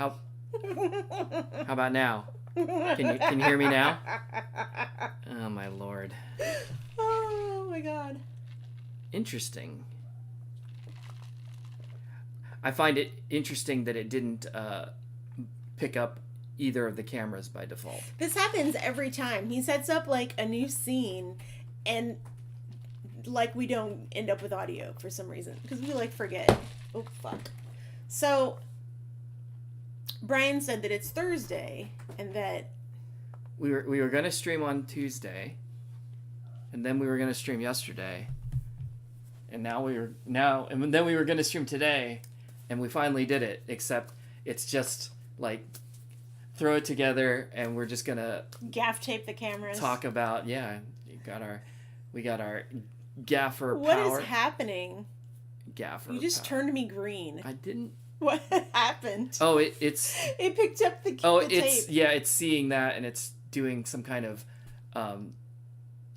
How about now? Can you hear me now? Oh my lord. Oh my god. Interesting. I find it interesting that it didn't pick up either of the cameras by default. This happens every time. He sets up like a new scene and like we don't end up with audio for some reason because we like forget. Oh fuck. So Brian said that it's Thursday and that we were going to stream on Tuesday, and then we were going to stream yesterday, and then we were going to stream today, and we finally did it. Except it's just like throw it together, and we're just gonna gaff tape the cameras. Talk about we got our gaffer What power. What is happening? Gaffer. You just turned me green. I didn't. What happened? Oh, it's. It picked up the. Oh, the it's tape. Yeah, it's seeing that, and it's doing some kind of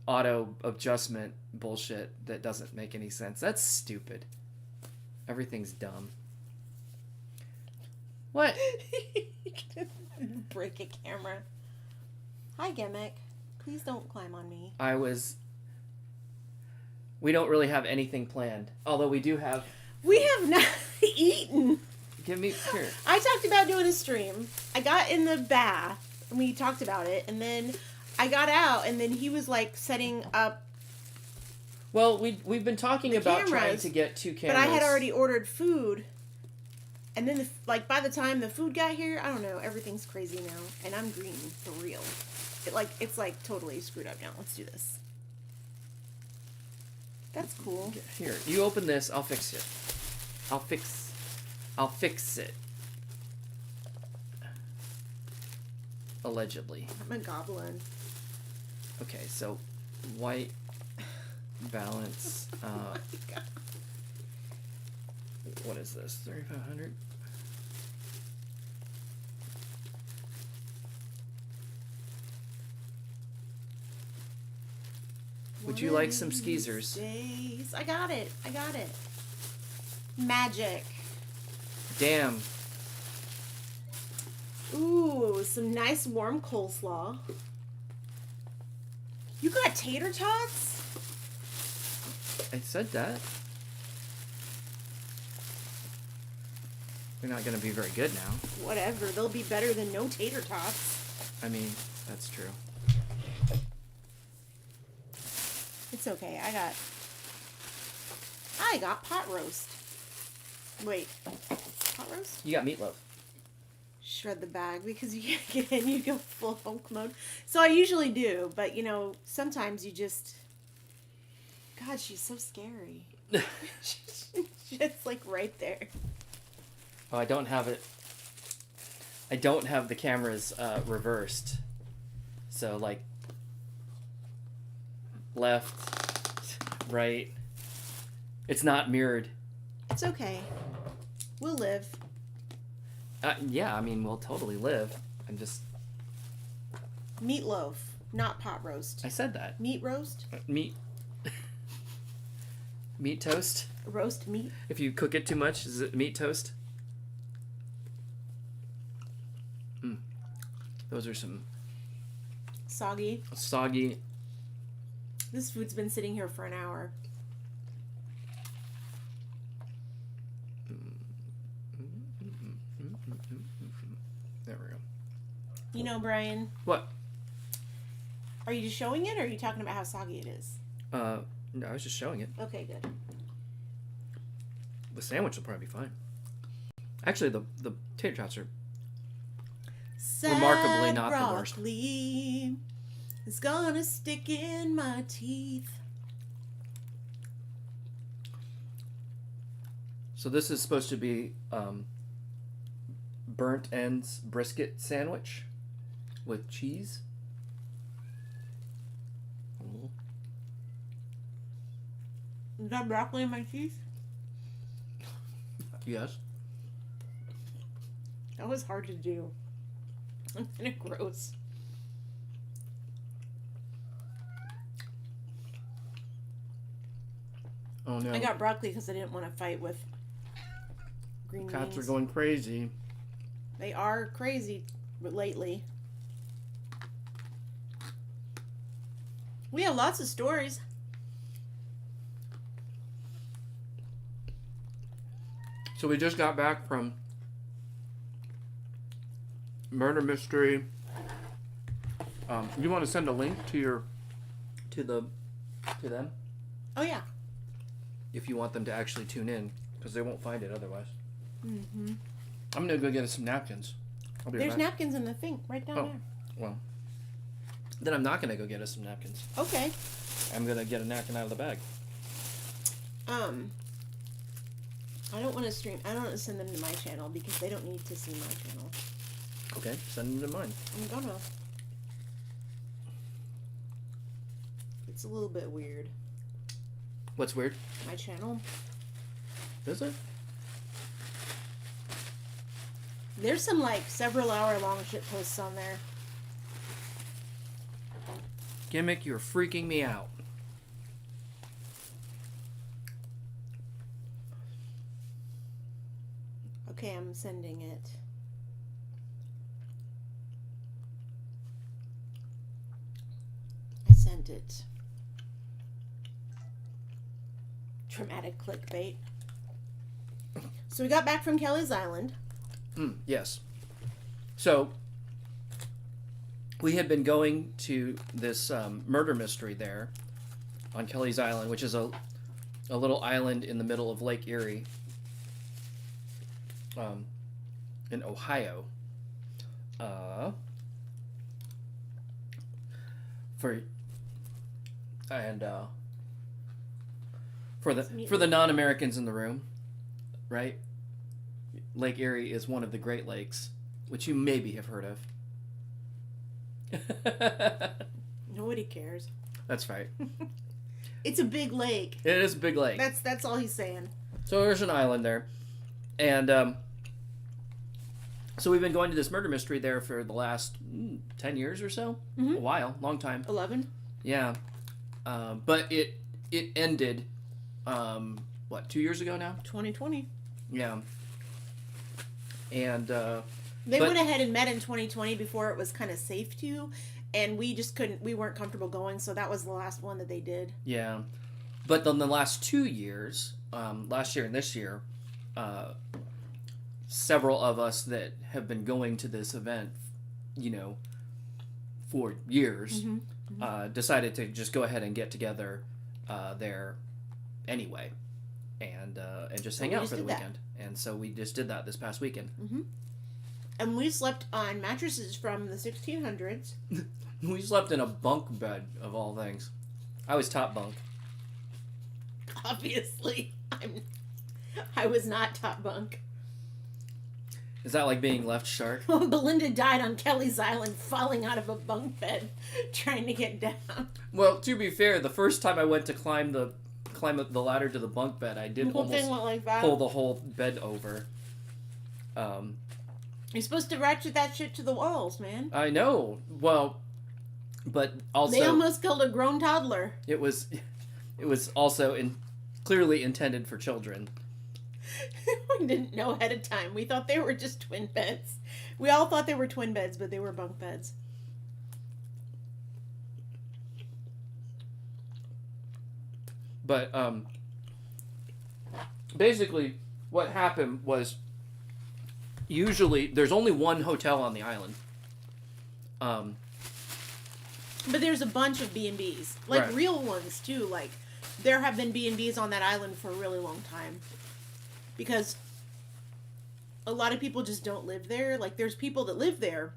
auto adjustment bullshit that doesn't make any sense. That's stupid. Everything's dumb. What? Break a camera. Hi, Gimmick. Please don't climb on me. We don't really have anything planned. Although we do have... We have not eaten. Give me... Here. I talked about doing a stream. I got in the bath, and we talked about it, and then I got out, and then he was, like, setting up... Well, we've been talking about cameras, trying to get 2 cameras. But I had already ordered food. And then, by the time the food got here, I don't know, everything's crazy now. And I'm green, for real. It's totally screwed up now. Let's do this. That's cool. Here, you open this, I'll fix it. I'll fix it. Allegedly. I'm a goblin. Okay, so, white balance, Oh my God. What is this? 3,500? Would you like some skeezers? I got it. Magic. Damn. Ooh, some nice warm coleslaw. You got tater tots? I said that. They're not going to be very good now. Whatever. They'll be better than no tater tots. I mean, that's true. It's okay. I got pot roast. Wait. Pot roast? You got meatloaf. Shred the bag because you can't get in. You go full Hulk mode. So I usually do, but sometimes you just... God, she's so scary. She's like right there. Oh, I don't have it. I don't have the cameras reversed. So, like, left, right. It's not mirrored. It's okay. We'll live. Yeah, I mean, we'll totally live. I'm just... Meatloaf, not pot roast. I said that. Meat roast? Meat. Meat toast? Roast meat? If you cook it too much, is it meat toast? Those are some... Soggy. This food's been sitting here for an hour. There we go. You know, Brian. What? Are you just showing it, or are you talking about how soggy it is? No, I was just showing it. Okay, good. The sandwich will probably be fine. Actually, the tater tots are remarkably not the worst. Broccoli is gonna stick in my teeth. So this is supposed to be burnt ends brisket sandwich with cheese. Is that broccoli in my teeth? Yes. That was hard to do. I'm kind of gross. Oh no. I got broccoli because I didn't want to fight with green Cats beans. are going crazy. They are crazy lately. We have lots of stories. So we just got back from murder mystery. You want to send a link to them Oh yeah. if you want them to actually tune in, because they won't find it otherwise. Mm-hmm. I'm gonna go get us some napkins. I'll be right There's back. napkins in the thing right down there. Well, then I'm not gonna go get us some napkins. Okay. I'm gonna get a napkin out of the bag. I don't want to stream. I don't want to send them to my channel because they don't need to see my channel. Okay, send them to mine. I'm gonna. It's a little bit weird. What's weird? My channel. Is it? There's some like several hour long shit posts on there. Gimmick, you're freaking me out. Okay, I'm sending it. I sent it. Dramatic clickbait. So we got back from Kelly's Island. Yes. So, we had been going to this murder mystery there on Kelly's Island, which is a little island in the middle of Lake Erie in Ohio. For the non-Americans in the room, right? Lake Erie is one of the Great Lakes, which you maybe have heard of. Nobody cares. That's right. It's a big lake. It is a big lake. That's all he's saying. So there's an island there. And so we've been going to this murder mystery there for the last 10 years or so. Mm-hmm. A while. Long time. 11. Yeah. But it ended, 2 years ago now? 2020. Yeah. And they went ahead and met in 2020 before it was kind of safe to, and we just we weren't comfortable going, so that was the last one that they did. Yeah. But then the last 2 years, last year and this year, several of us that have been going to this event, for years, decided to just go ahead and get together there anyway, and just hang out for the weekend. And so we just did that this past weekend. Mm-hmm. And we slept on mattresses from the 1600s. We slept in a bunk bed, of all things. I was top bunk. Obviously, I was not top bunk. Is that like being left shark? Belinda died on Kelly's Island, falling out of a bunk bed, trying to get down. Well, to be fair, the first time I went to climb the ladder to the bunk bed, I did almost pull the whole bed over. You're supposed to ratchet that shit to the walls, man. I know. Well, but also they almost killed a grown toddler. It was also clearly intended for children. We didn't know ahead of time. We thought they were just twin beds. We all thought they were twin beds, but they were bunk beds. But basically what happened was, usually there's only one hotel on the island. But there's a bunch of B&Bs. Like, right. Real ones, too. Like, there have been B&Bs on that island for a really long time. Because a lot of people just don't live there. Like, there's people that live there,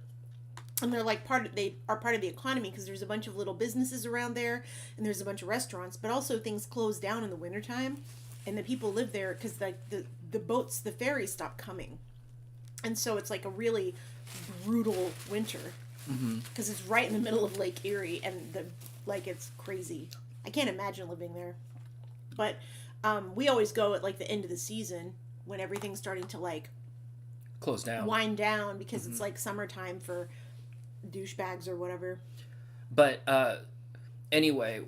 and they're like they are part of the economy because there's a bunch of little businesses around there, and there's a bunch of restaurants, but also things close down in the wintertime, and the people live there because like the boats, the ferries stop coming, and so it's like a really brutal winter because it's right in the middle of Lake Erie, and it's crazy. I can't imagine living there, but we always go at like the end of the season when everything's starting to like close down, wind down, because it's like summertime for douchebags or whatever. But anyway,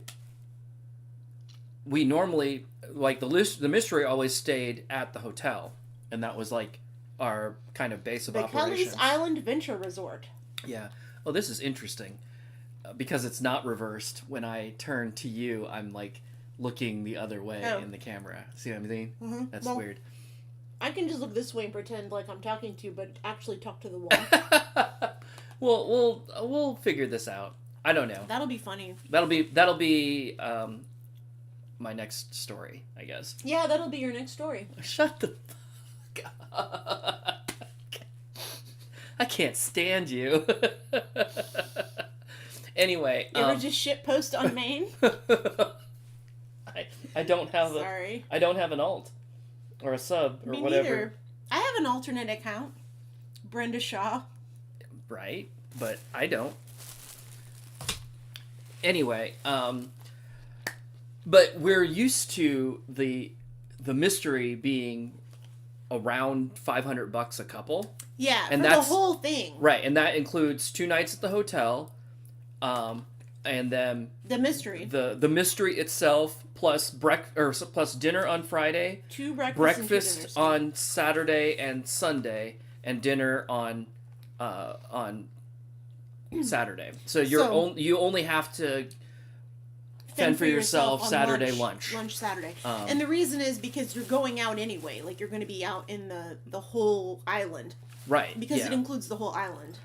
we normally, like, the mystery always stayed at the hotel, and that was like our kind of base of the operations. Kelly's Island Venture Resort. Yeah. Oh, this is interesting because it's not reversed. When I turn to you, I'm like looking the other way in the camera. See what I mean? Mm-hmm. That's weird. I can just look this way and pretend like I'm talking to you, but actually talk to the wall. Well, we'll figure this out. I don't know. That'll be funny. That'll be my next story, I guess. Yeah, that'll be your next story. Shut the fuck up. I can't stand you. Anyway, you ever just shit post on Maine? I don't have Sorry. I don't have an alt or a sub or Me whatever. Neither. I have an alternate account. Brenda Shaw. Right, but I don't. Anyway, but we're used to the mystery being around $500 a couple. Yeah, and for that's the whole thing. Right, and that includes 2 nights at the hotel, and then the mystery. The mystery itself plus plus dinner on Friday, 2 breakfasts, breakfast and 2 dinners. on Saturday and Sunday, and dinner on Saturday. So you only have to fend for yourself on Saturday lunch Saturday. And the reason is because you're going out anyway. Like, you're going to be out in the whole island. Right. Because it includes the whole island.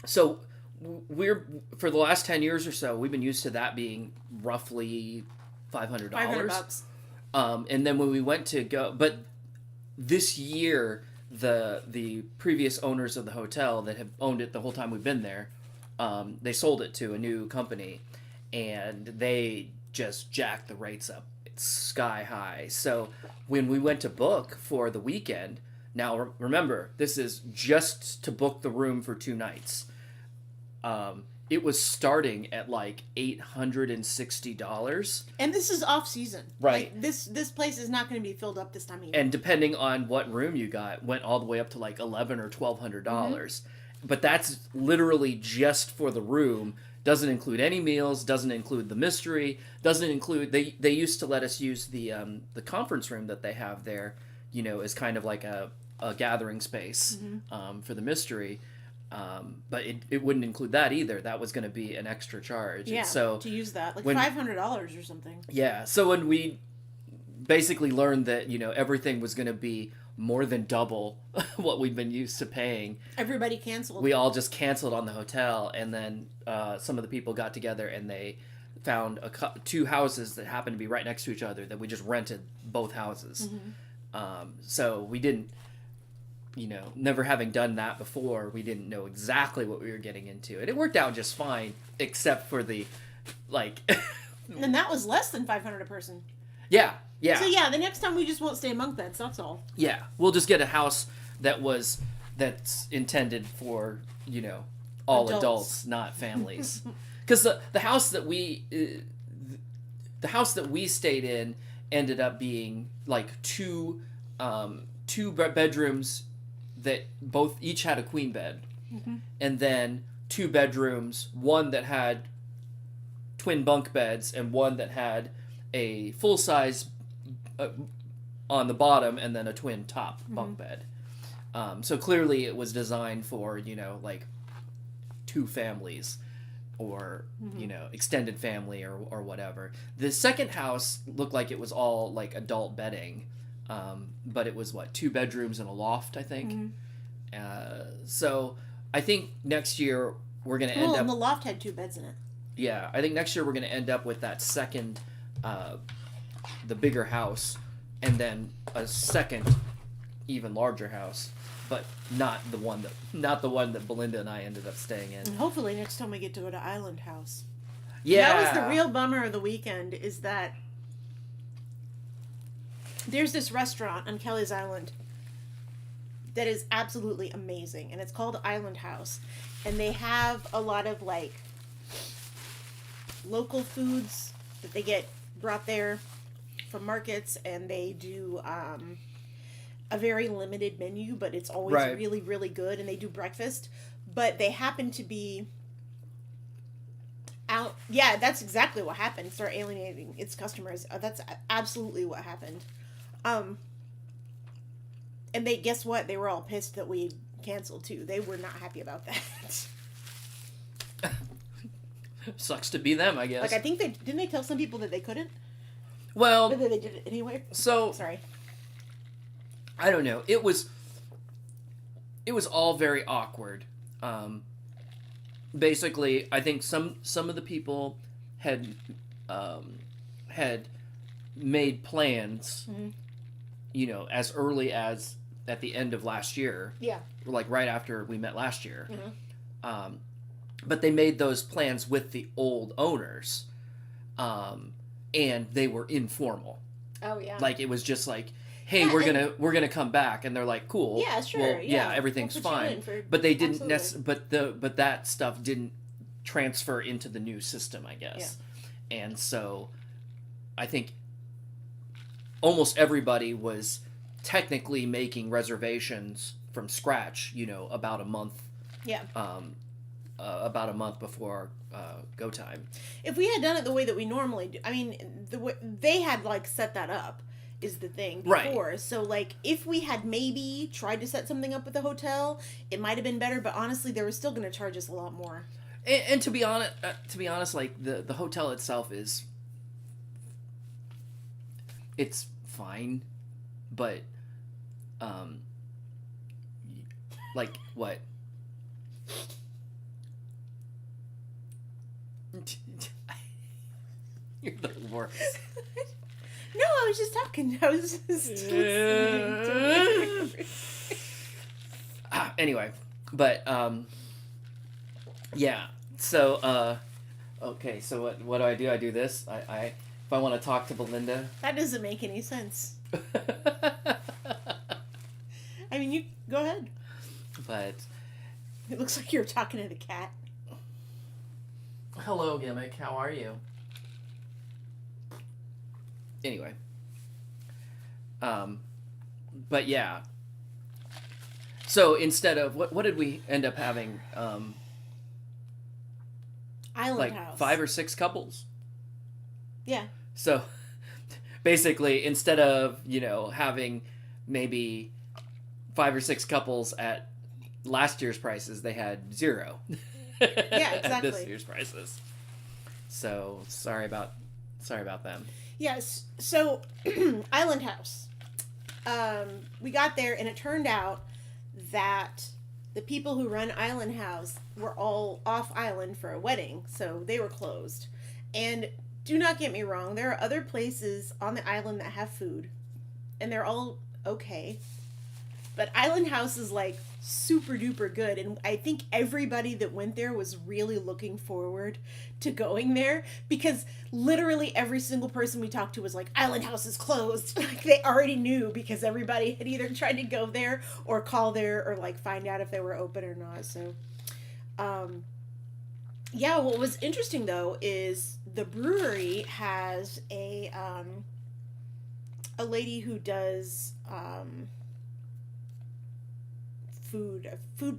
So we're, for the last 10 years or so, we've been used to that being roughly $500. $500. And then when we went to go, but this year, the previous owners of the hotel that have owned it the whole time we've been there, they sold it to a new company, and they just jacked the rates up. It's sky high. So when we went to book for the weekend, now remember, this is just to book the room for 2 nights. It was starting at like $860. And this is off season. Right. Like, this place is not going to be filled up this time of year. And depending on what room you got, went all the way up to like $1,100 or $1,200. Mm-hmm. But that's literally just for the room. Doesn't include any meals. Doesn't include the mystery. Doesn't include they used to let us use the conference room that they have there. You know, as kind of like a gathering space for the mystery. But it wouldn't include that either. That was going to be an extra charge. Yeah, and so to use that. Like $500 or something. Yeah, so when we basically learned that, you know, everything was going to be more than double what we've been used to paying. Everybody canceled. We all just canceled on the hotel, and then some of the people got together and they found 2 houses that happened to be right next to each other that we just rented both houses. Mm-hmm. So we didn't... You know, never having done that before, we didn't know exactly what we were getting into. And it worked out just fine, except for the, like... And that was less than $500 a person. Yeah. So yeah, the next time we just won't stay in bunk beds, that's all. Yeah, we'll just get a house that's intended for, you know, all adults not families. Because the house that we stayed in ended up being like two bedrooms that each had a queen bed, and then 2 bedrooms, one that had twin bunk beds and one that had a full size on the bottom and then a twin top bunk bed. So clearly it was designed for, you know, like 2 families or you know, extended family or whatever. The second house looked like it was all like adult bedding. But it was 2 bedrooms and a loft, I think. So I think next year we're going to end up... and the loft had 2 beds in it. Yeah, I think next year we're going to end up with that second, the bigger house, and then a second, even larger house, but not the one that Belinda and I ended up staying in. And hopefully next time we get to go to Island House. Yeah, that was the real bummer of the weekend. Is that there's this restaurant on Kelly's Island that is absolutely amazing, and it's called Island House, and they have a lot of like local foods that they get brought there from markets, and they do a very limited menu, but it's always really, really good, and they do breakfast, but they happen to be out. Yeah, that's exactly what happened. Start alienating its customers. That's absolutely what happened. And guess what? They were all pissed that we canceled too. They were not happy about that. Sucks to be them, I guess. Like, I think didn't they tell some people that they couldn't? Well, But then they did it anyway. So Sorry. I don't know. It was all very awkward. Basically, I think some of the people had made plans, as early as at the end of last year. Yeah. Like right after we met last year. But they made those plans with the old owners, and they were informal. Oh yeah. Like it was just like, hey, we're gonna come back, and they're like, cool. Yeah, sure. Well, everything's fine. But they didn't but that stuff didn't transfer into the new system, I guess. Yeah. And so, I think almost everybody was technically making reservations from scratch. About a month. Yeah. About a month before go time. If we had done it the way that we normally do, I mean, the way they had like set that up is the thing before. Right. So like, if we had maybe tried to set something up with the hotel, it might have been better. But honestly, they were still going to charge us a lot more. And to be honest, like the hotel itself it's fine, but like what? You're the worst. No, I was just talking. I was just anyway, but yeah. So okay. So what do? I do this. I if I want to talk to Belinda. That doesn't make any sense. I mean, you go ahead. But it looks like you're talking to the cat. Hello, Gimmick. How are you? Anyway. But yeah. So instead of what did we end up having? Island house. 5 or 6 couples. Yeah. So basically, instead of having maybe 5 or 6 couples at last year's prices, they had 0. Yeah, exactly. This year's prices. So sorry about them. Yes. So Island House. We got there and it turned out that the people who run Island House were all off island for a wedding, so they were closed. And do not get me wrong, there are other places on the island that have food, and they're all okay. But Island House is like super duper good, and I think everybody that went there was really looking forward to going there, because literally every single person we talked to was like, Island House is closed. Like they already knew, because everybody had either tried to go there or call there or like find out if they were open or not. So yeah, what was interesting though is the brewery has a lady who does Food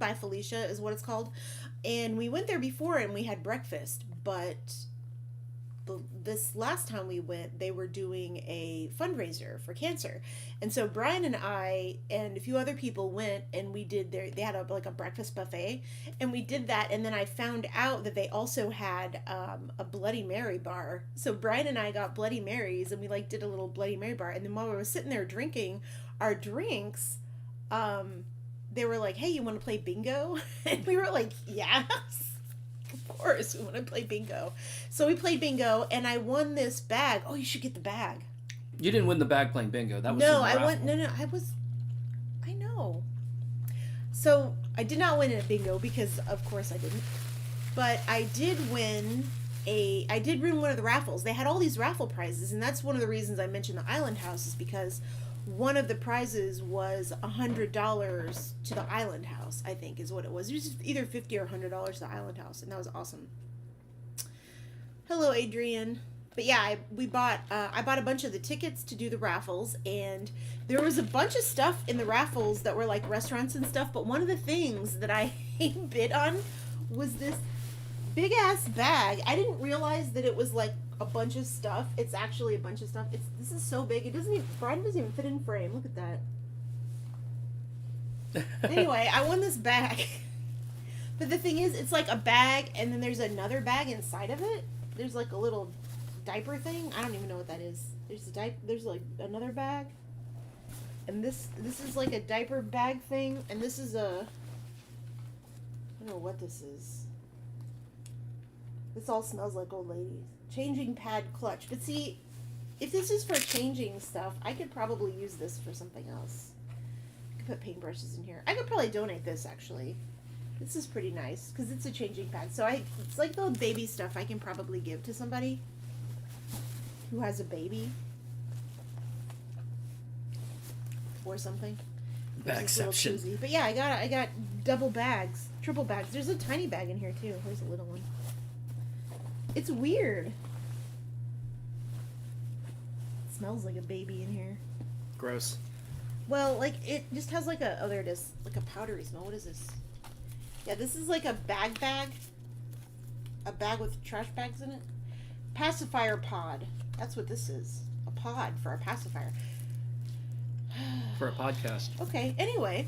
by Felicia is what it's called. And we went there before and we had breakfast, but this last time we went, they were doing a fundraiser for cancer. And so Brian and I and a few other people went, and we did they had a breakfast buffet, and we did that. And then I found out that they also had a Bloody Mary bar. So Brian and I got Bloody Marys, and we did a little Bloody Mary bar. And then while we were sitting there drinking our drinks, they were like, hey, you want to play bingo? And we were like, yes, of course, we want to play bingo. So we played bingo, and I won this bag. Oh, you should get the bag. You didn't win the bag playing bingo. That was I know. So I did not win at bingo, because of course I didn't. But I did win one of the raffles. They had all these raffle prizes, and that's one of the reasons I mentioned the Island House, is because one of the prizes was $100 to the Island House, I think is what it was. It was either $50 or $100 to the Island House, and that was awesome. Hello, Adrian. But yeah, I bought a bunch of the tickets to do the raffles, and there was a bunch of stuff in the raffles that were like restaurants and stuff, but one of the things that I bid on was this big ass bag. I didn't realize that it was like a bunch of stuff. It's actually a bunch of stuff. This is so big. This Brian doesn't even fit in frame. Look at that. Anyway, I won this bag. But the thing is, it's like a bag, and then there's another bag inside of it. There's like a little diaper thing. I don't even know what that is. There's like another bag. And this is like a diaper bag thing, and this is a, I don't know what this is. This all smells like old ladies. Changing pad clutch. But see, if this is for changing stuff, I could probably use this for something else. I could put paintbrushes in here. I could probably donate this, actually. This is pretty nice, because it's a changing pad. So it's like the baby stuff I can probably give to somebody who has a baby. Or something. Bagception. But yeah, I got double bags, triple bags. There's a tiny bag in here too. Where's the little one? It's weird. It smells like a baby in here. Gross. Well, like it just has like a, oh there it is, like a powdery smell. What is this? Yeah, this is like a bag. A bag with trash bags in it. Pacifier pod. That's what this is. A pod for a pacifier. For a podcast. Okay, anyway.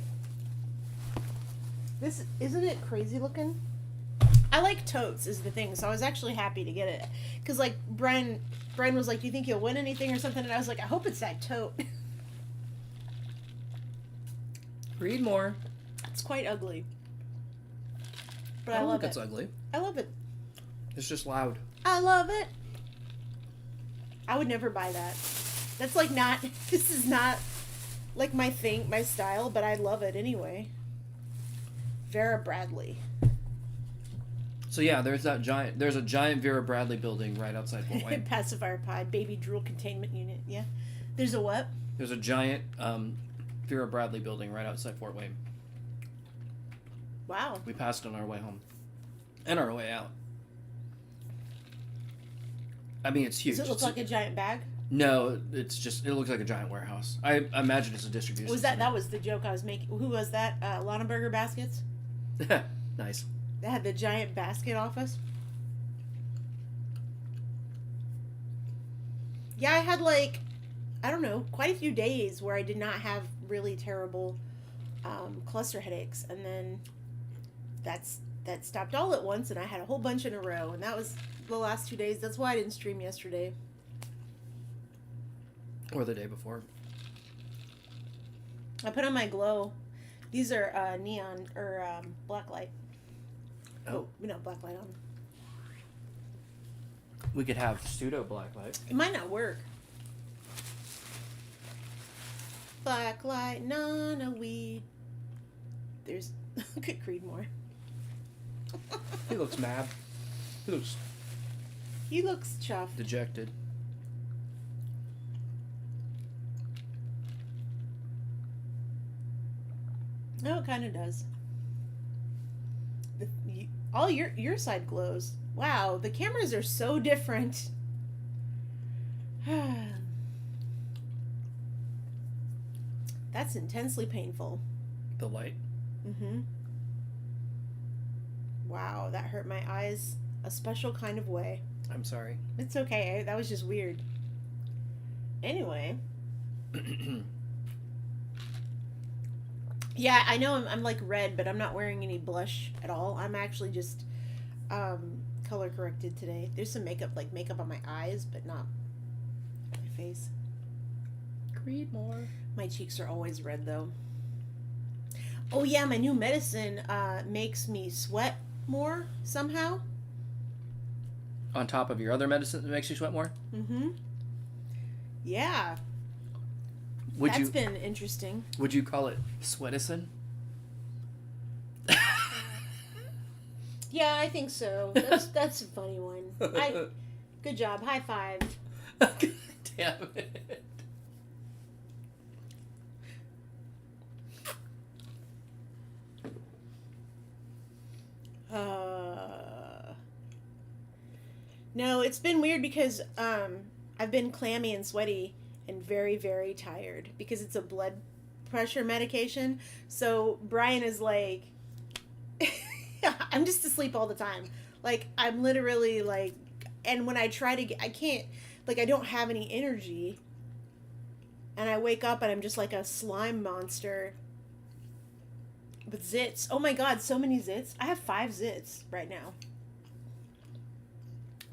This, isn't it crazy looking? I like totes is the thing, so I was actually happy to get it. Because, like, Brian was like, do you think you'll win anything or something? And I was like, I hope it's that tote. Read more. It's quite ugly. But I I don't love think it. it's ugly. I love it. It's just loud. I love it. I would never buy that. That's like not, this is not like my thing, my style, but I love it anyway. Vera Bradley. So yeah, there's a giant Vera Bradley building right outside Fort Wayne. Pacifier pod, baby drool containment unit. Yeah. There's a what? There's a giant Vera Bradley building right outside Fort Wayne. Wow. We passed on our way home. And our way out. I mean, it's huge. Does it look like a giant bag? No, it looks like a giant warehouse. I imagine it's a distribution center. That was the joke I was making. Who was that? Lonneberger Baskets? Nice. They had the giant basket office. Yeah, I had like, I don't know, quite a few days where I did not have really terrible cluster headaches. And then that stopped all at once, and I had a whole bunch in a row. And that was the last 2 days. That's why I didn't stream yesterday. Or the day before. I put on my glow. These are neon or black light. Oh, black light on. We could have pseudo black light. It might not work. Black light, nana weed. There's look at Creedmoor. He looks mad. He looks chuffed. Dejected. No, it kind of does. All your side glows. Wow, the cameras are so different. That's intensely painful. The light. Mm-hmm. Wow, that hurt my eyes a special kind of way. I'm sorry. It's okay. That was just weird. Anyway. Yeah, I know I'm like red, but I'm not wearing any blush at all. I'm actually just color corrected today. There's some makeup on my eyes, but not my face. Creedmoor. My cheeks are always red though. Oh yeah, my new medicine makes me sweat more somehow. On top of your other medicine that makes you sweat more? Mm-hmm. Yeah. That's been interesting. Would you call it sweaticin? Yeah, I think so. That's a funny one. Good job. High five. God damn it. No, it's been weird because I've been clammy and sweaty and very, very tired because it's a blood pressure medication. So Brian is like, I'm just asleep all the time. Like, I'm literally like, and when I try to get, I can't, like, I don't have any energy. And I wake up and I'm just like a slime monster. With zits. Oh my god, so many zits. I have 5 zits right now.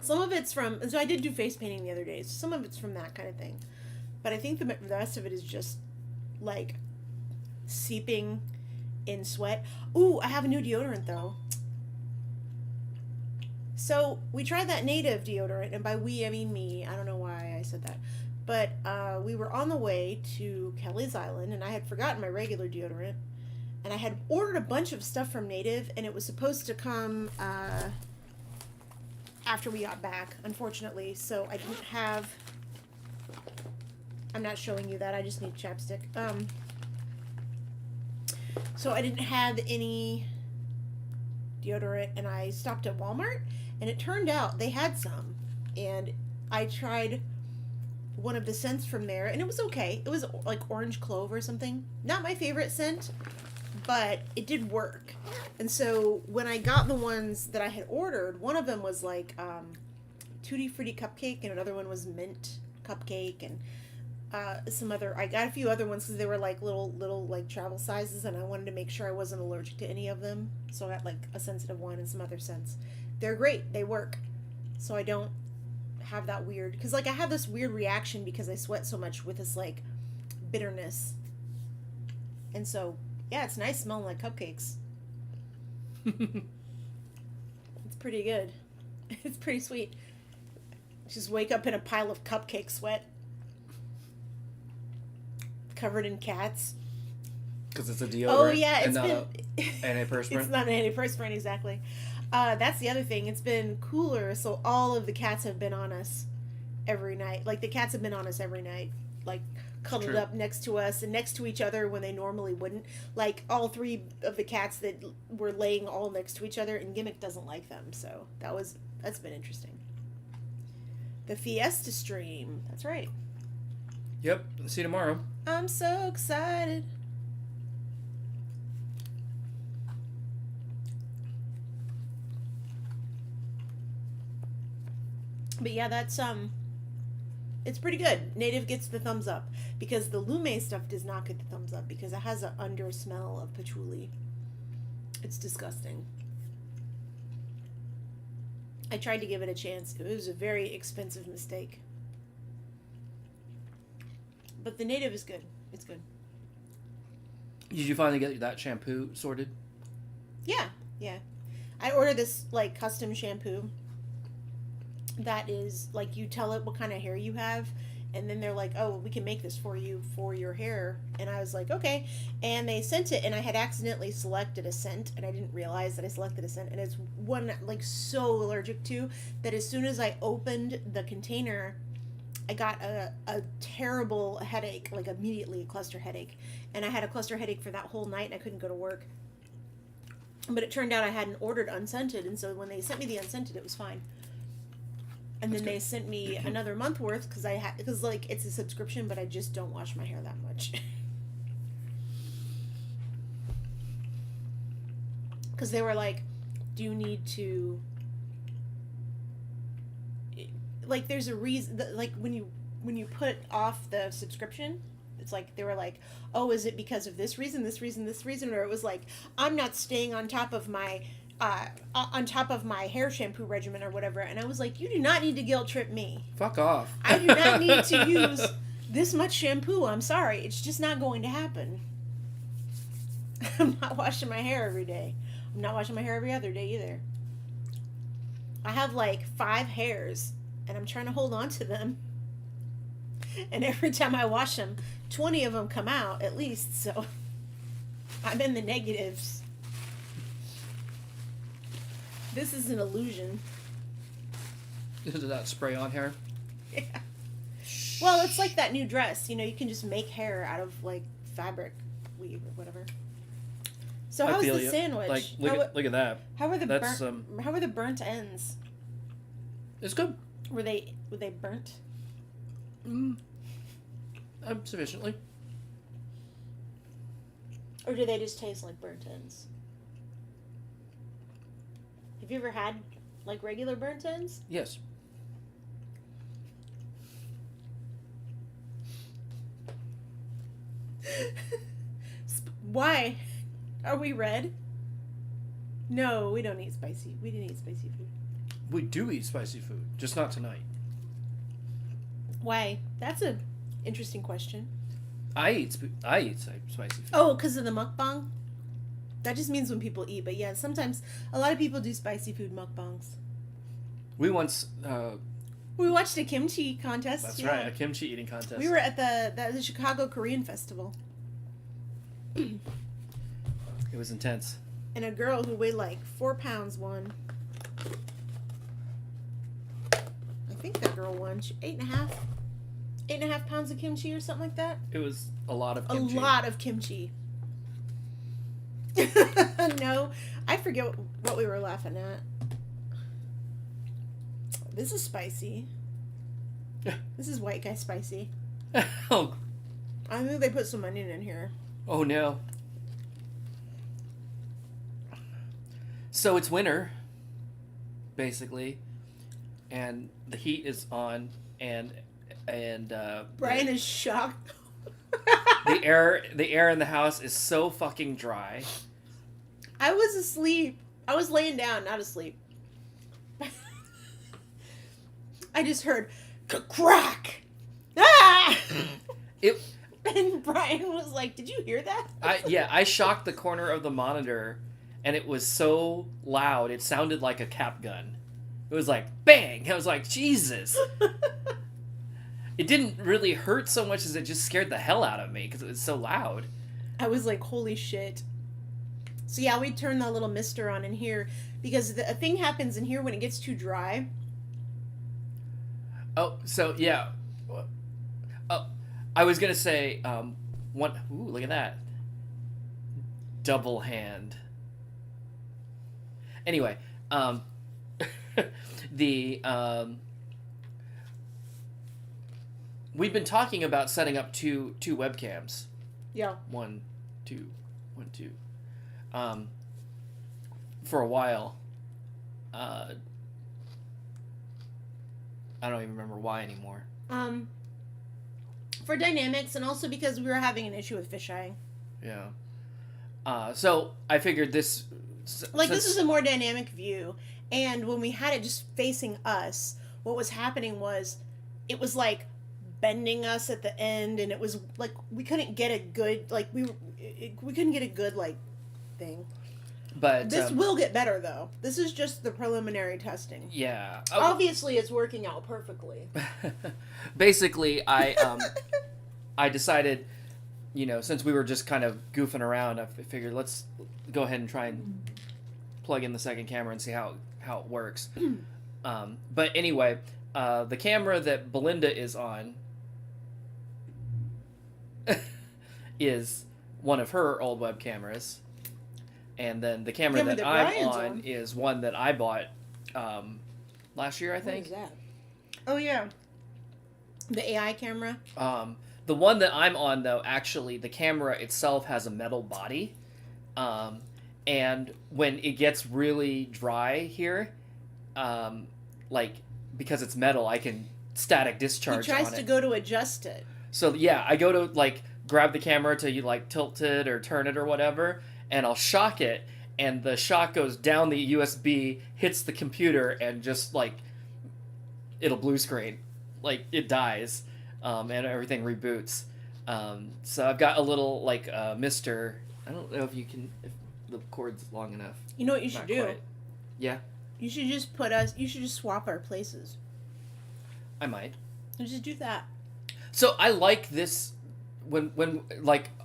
Some of it's from... So I did do face painting the other day. So some of it's from that kind of thing. But I think the rest of it is just, like, seeping in sweat. Ooh, I have a new deodorant, though. So, we tried that native deodorant. And by we, I mean me. I don't know why I said that. But we were on the way to Kelly's Island. And I had forgotten my regular deodorant. And I had ordered a bunch of stuff from Native, and it was supposed to come after we got back, unfortunately. So I didn't have... I'm not showing you that. I just need chapstick. So I didn't have any deodorant, and I stopped at Walmart, and it turned out they had some. And I tried one of the scents from there, and it was okay. It was like orange clove or something. Not my favorite scent, but it did work. And so when I got the ones that I had ordered, one of them was like Tutti Frutti cupcake, and another one was mint cupcake, and some other... I got a few other ones because they were like little like travel sizes, and I wanted to make sure I wasn't allergic to any of them. So I got like a sensitive one and some other scents. They're great. They work. So I don't have that weird... Because like I have this weird reaction because I sweat so much with this like bitterness. And so... Yeah, it's nice smelling like cupcakes. It's pretty good. It's pretty sweet. Just wake up in a pile of cupcake sweat. Covered in cats. Because it's a deodorant. Oh, yeah. And not an antiperspirant. It's not an antiperspirant, exactly. That's the other thing. It's been cooler, so all of the cats have been on us every night. Like, the cats have been on us every night. Like... cuddled True. up next to us and next to each other when they normally wouldn't. Like, all 3 of the cats that were laying all next to each other, and Gimmick doesn't like them, so that's been interesting. The Fiesta stream. That's right. Yep. See you tomorrow. I'm so excited. But yeah, that's it's pretty good. Native gets the thumbs up because the Lume stuff does not get the thumbs up because it has an under smell of patchouli. It's disgusting. I tried to give it a chance. It was a very expensive mistake. But the Native is good. It's good. Did you finally get that shampoo sorted? Yeah, yeah. I ordered this like custom shampoo that is like, you tell it what kind of hair you have, and then they're like, oh, we can make this for you for your hair. And I was like, okay. And they sent it, and I had accidentally selected a scent, and I didn't realize that I selected a scent, and it's one like so allergic to that as soon as I opened the container, I got a terrible headache, like immediately a cluster headache. And I had a cluster headache for that whole night, and I couldn't go to work. But it turned out I hadn't ordered unscented, and so when they sent me the unscented, it was fine. And then they sent me another month worth because like it's a subscription, but I just don't wash my hair that much. Because they were like, do you need to, like, there's a reason that, like, when you put off the subscription, it's like they were like, oh, is it because of this reason, or it was like, I'm not staying on top of my hair shampoo regimen or whatever. And I was like, you do not need to guilt trip me. Fuck off. I do not need to use this much shampoo. I'm sorry. It's just not going to happen. I'm not washing my hair every day. I'm not washing my hair every other day either. I have like 5 hairs, and I'm trying to hold on to them. And every time I wash them, 20 of them come out at least. So I'm in the negatives. This is an illusion. Is that spray on hair? Yeah. Well, it's like that new dress. You know, you can just make hair out of, like, fabric weave or whatever. So how was the sandwich? Like, look at that. How were the how were the burnt ends? It's good. Were they burnt? Sufficiently. Or do they just taste like burnt ends? Have you ever had, like, regular burnt ends? Yes. Why? Are we red? No, we don't eat spicy. We didn't eat spicy food. We do eat spicy food, just not tonight. Why? That's a interesting question. I eat spicy food. Oh, because of the mukbang? That just means when people eat. But yeah, sometimes a lot of people do spicy food mukbangs. We once. We watched a kimchi contest. That's right, a kimchi eating contest. We were at the Chicago Korean Festival. It was intense. And a girl who weighed like 4 pounds won. I think that girl won. 8.5 pounds of kimchi or something like that. It was a lot of kimchi. A lot of kimchi. No, I forget what we were laughing at. This is spicy. This is white guy spicy. Oh. I think they put some onion in here. Oh no. So it's winter, basically, and the heat is on, and Brian is shocked. the air in the house is so fucking dry. I was asleep. I was laying down, not asleep. I just heard crack. Ah! And Brian was like, "Did you hear that?" I shocked the corner of the monitor, and it was so loud it sounded like a cap gun. It was like bang. I was like, Jesus. It didn't really hurt so much as it just scared the hell out of me because it was so loud. I was like, holy shit. So yeah, we turn the little mister on in here because a thing happens in here when it gets too dry. Oh, so yeah. Oh, I was gonna say one. Ooh, look at that. Double hand. Anyway, we've been talking about setting up two webcams. Yeah. One, two. For a while. I don't even remember why anymore. For dynamics, and also because we were having an issue with fisheyeing. Yeah. So I figured this. This is a more dynamic view, and when we had it just facing us, what was happening was, it was like bending us at the end, and it was like we couldn't get a good we couldn't get a good thing. But this will get better though. This is just the preliminary testing. Yeah. Obviously, it's working out perfectly. Basically, I decided, since we were just kind of goofing around, I figured let's go ahead and try and plug in the second camera and see how it works. But anyway, the camera that Belinda is on is one of her old web cameras. And then the camera that I'm on is one that I bought last year, I think. What is that? Oh, yeah. The AI camera? The one that I'm on, though, actually, the camera itself has a metal body. And when it gets really dry here, because it's metal, I can static discharge on it. He tries to go to adjust it. So, yeah, I go to, grab the camera to, tilt it or turn it or whatever, and I'll shock it, and the shock goes down the USB, hits the computer, and just, it'll blue screen. It dies, and everything reboots. So I've got a little, Mr. I don't know if the cord's long enough. You know what you should do? Quite. Yeah? You should just swap our places. I might. And just do that. So I like this, when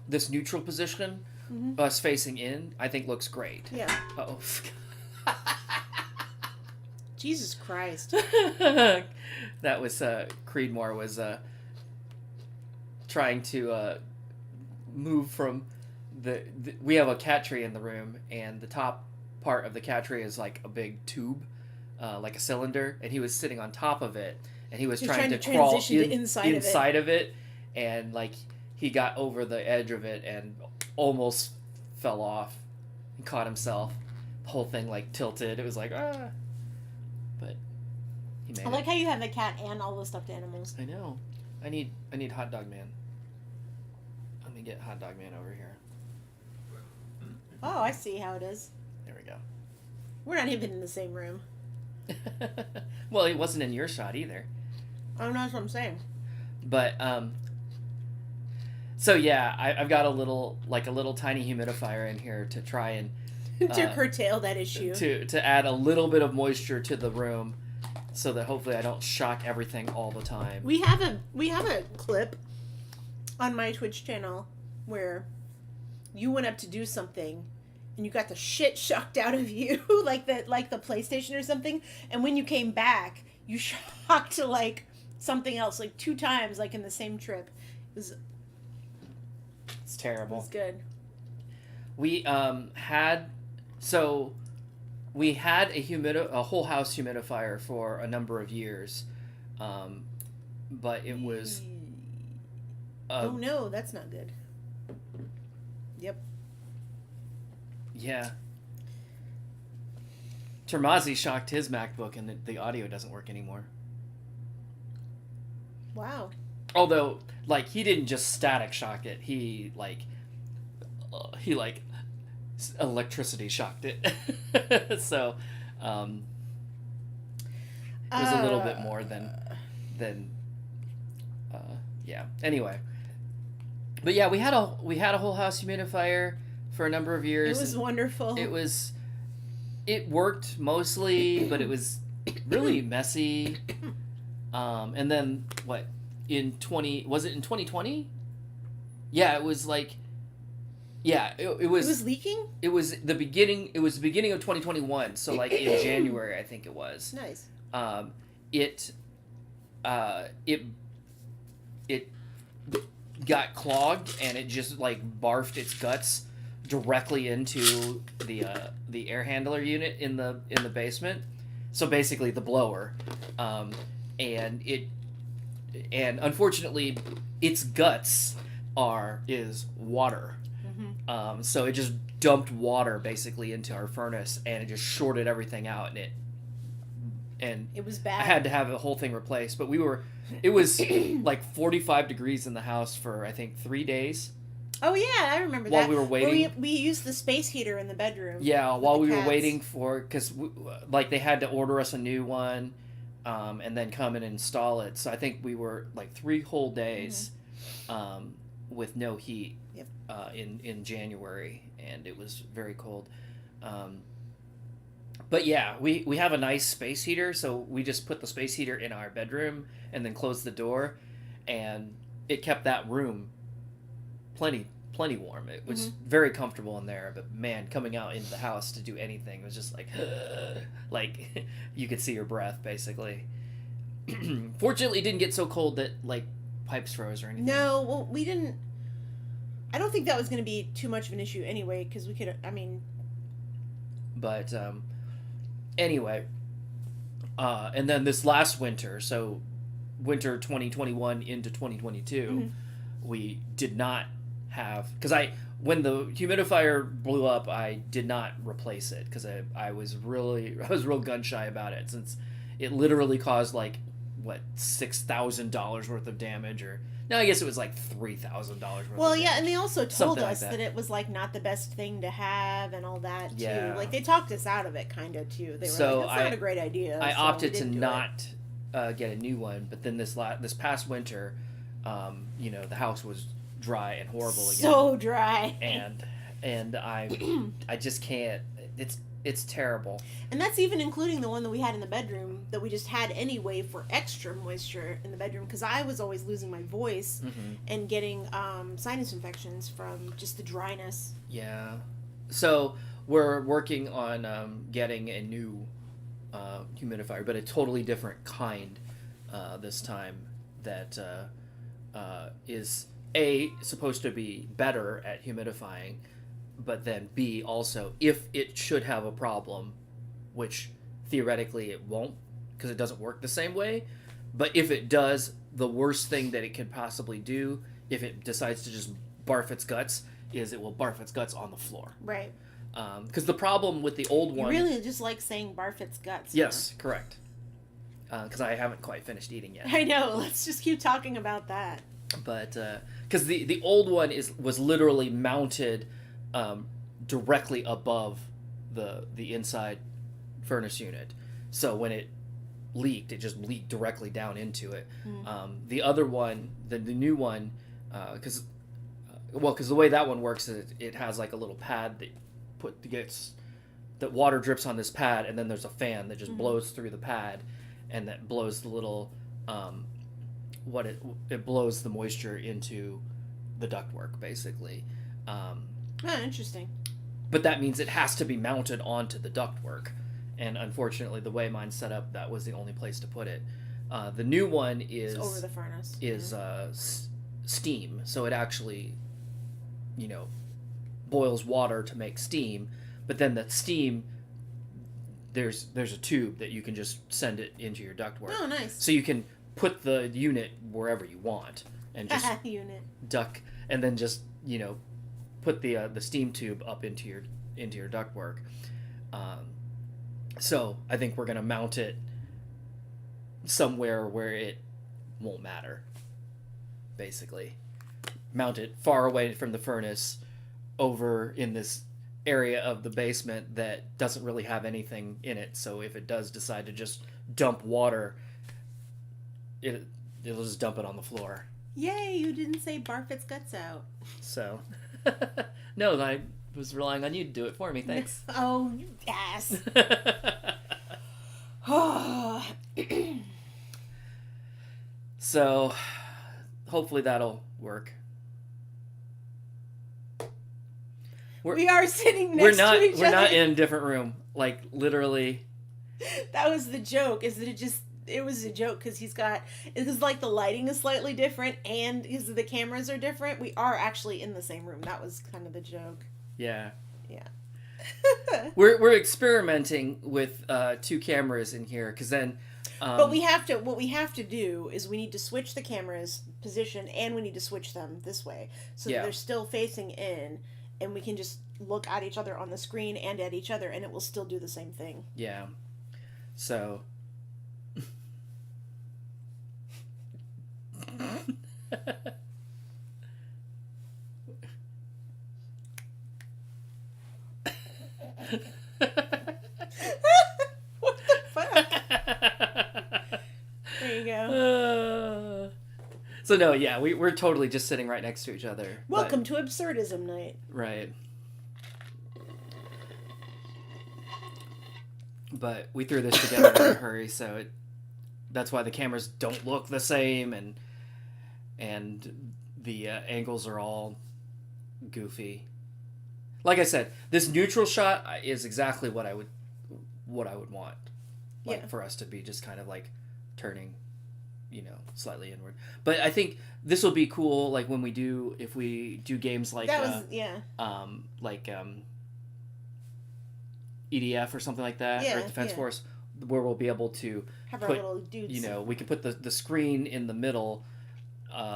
this neutral position, us facing in, I think looks great. Yeah. Uh-oh. Jesus Christ. That was, Creedmoor was, trying to, move from we have a cat tree in the room, and the top part of the cat tree is like a big tube, like a cylinder, and he was sitting on top of it, and he was trying to crawl inside of it, and he got over the edge of it and almost fell off and caught himself. The whole thing tilted. It was like, ah. But he made it. I like how you have the cat and all the stuffed animals. I know. I need Hot Dog Man. Let me get Hot Dog Man over here. Oh, I see how it is. There we go. We're not even in the same room. Well, it wasn't in your shot either. I don't know, that's what I'm saying. But so yeah, I've got a little tiny humidifier in here to try and To curtail that issue. to add a little bit of moisture to the room, so that hopefully I don't shock everything all the time. We have a clip on my Twitch channel where you went up to do something and you got the shit shocked out of you like the PlayStation or something, and when you came back you shocked to like something else like 2 times like in the same trip. It's terrible. good. We had a whole house humidifier for a number of years, but it was oh no, that's not good. Yep. Yeah. Termazi shocked his MacBook and the audio doesn't work anymore. Wow. Although, like, he didn't just static shock it. He electricity shocked it. So, it was a little bit more than yeah. Anyway. But yeah, we had a whole house humidifier for a number of years. It was wonderful. It worked mostly, but it was really messy. And then was it in 2020? Yeah, it was like, yeah, it was. It was leaking? It was the beginning of 2021. So like in January, I think it was. Nice. It got clogged and it just like barfed its guts directly into the air handler unit in the basement. So basically the blower, and unfortunately its guts is water. Mm-hmm. So it just dumped water basically into our furnace and it just shorted everything out and it was bad. I had to have the whole thing replaced, but it was like 45 degrees in the house for I think 3 days. Oh yeah, I remember While that. we were waiting. We used the space heater in the bedroom. Yeah, while we were cats. waiting because like they had to order us a new one, and then come and install it. So I think we were like 3 whole days, with no heat. Yep. In January, and it was very cold. But yeah, we have a nice space heater, so we just put the space heater in our bedroom and then closed the door, and it kept that room plenty warm. It was very comfortable in there, but man, coming out into the house to do anything was just like like you could see your breath basically. Fortunately, it didn't get so cold that like pipes froze or anything. No, well, we didn't. I don't think that was going to be too much of an issue anyway, because we could. I mean. But anyway, and then this last winter, so winter 2021 into 2022, we did not have, because when the humidifier blew up, I did not replace it because I was real gun shy about it, since it literally caused like what $6,000 worth of damage, or no, I guess it was like $3,000 worth. Well, of yeah, damage. and they also told Something us like that it was like not the best thing to have and all that too. Yeah. Like they talked us out of it, kind of too. They were So like, "That's not a great idea." I so opted we to didn't do it. not get a new one, but then this past winter, the house was dry and horrible again. So dry. And I just can't. It's terrible. And that's even including the one that we had in the bedroom that we just had anyway for extra moisture in the bedroom, because I was always losing my voice and getting sinus infections from just the dryness. Yeah. So we're working on getting a new humidifier, but a totally different kind this time, that is supposed to be better at humidifying, but then B, also, if it should have a problem, which theoretically it won't because it doesn't work the same way, but if it does, the worst thing that it could possibly do if it decides to just barf its guts is it will barf its guts on the floor. Right. Because the problem with the old one... You really just like saying barf its guts. Yes, correct. Because I haven't quite finished eating yet. I know. Let's just keep talking about that. But because the old one was literally mounted directly above the inside furnace unit. So when it leaked, it just leaked directly down into it. The other one, the new one, because the way that one works is it has like a little pad that water drips on this pad, and then there's a fan that just blows through the pad, and that blows the little it blows the moisture into the ductwork, basically. Interesting. But that means it has to be mounted onto the ductwork, and unfortunately, the way mine's set up, that was the only place to put it. The new one is It's over the furnace. Is steam, so it actually, boils water to make steam. But then that steam, there's a tube that you can just send it into your ductwork. Oh, nice. So you can put the unit wherever you want and just unit duck, and then just put the steam tube up into your ductwork. So I think we're gonna mount it somewhere where it won't matter. Basically, mount it far away from the furnace, over in this area of the basement that doesn't really have anything in it. So if it does decide to just dump water, it'll just dump it on the floor. Yay! You didn't say barf its guts out. So, no, I was relying on you to do it for me. Thanks. Oh, you ass. So, hopefully that'll work. We are sitting next to each other. We're not in a different room. Like, literally. That was the joke, is that it was a joke because like the lighting is slightly different and because the cameras are different. We are actually in the same room. That was kind of the joke. Yeah. Yeah. We're experimenting with 2 cameras in here, because then. But what we have to do is we need to switch the cameras position, and we need to switch them this way so that they're still facing in, and we can just look at each other on the screen and at each other, and it will still do the same thing. Yeah. So. What the fuck? There you go. So no, yeah, we're totally just sitting right next to each other. Welcome to Absurdism Night. Right. But we threw this together in a hurry, so that's why the cameras don't look the same, and the angles are all goofy. Like I said, this neutral shot is exactly what I would want, for us to be just kind of like turning, slightly inward. But I think this will be cool, like if we do games like EDF or something like that, or Defense Force, where we'll be able to have our little dudes. We can put the screen in the middle,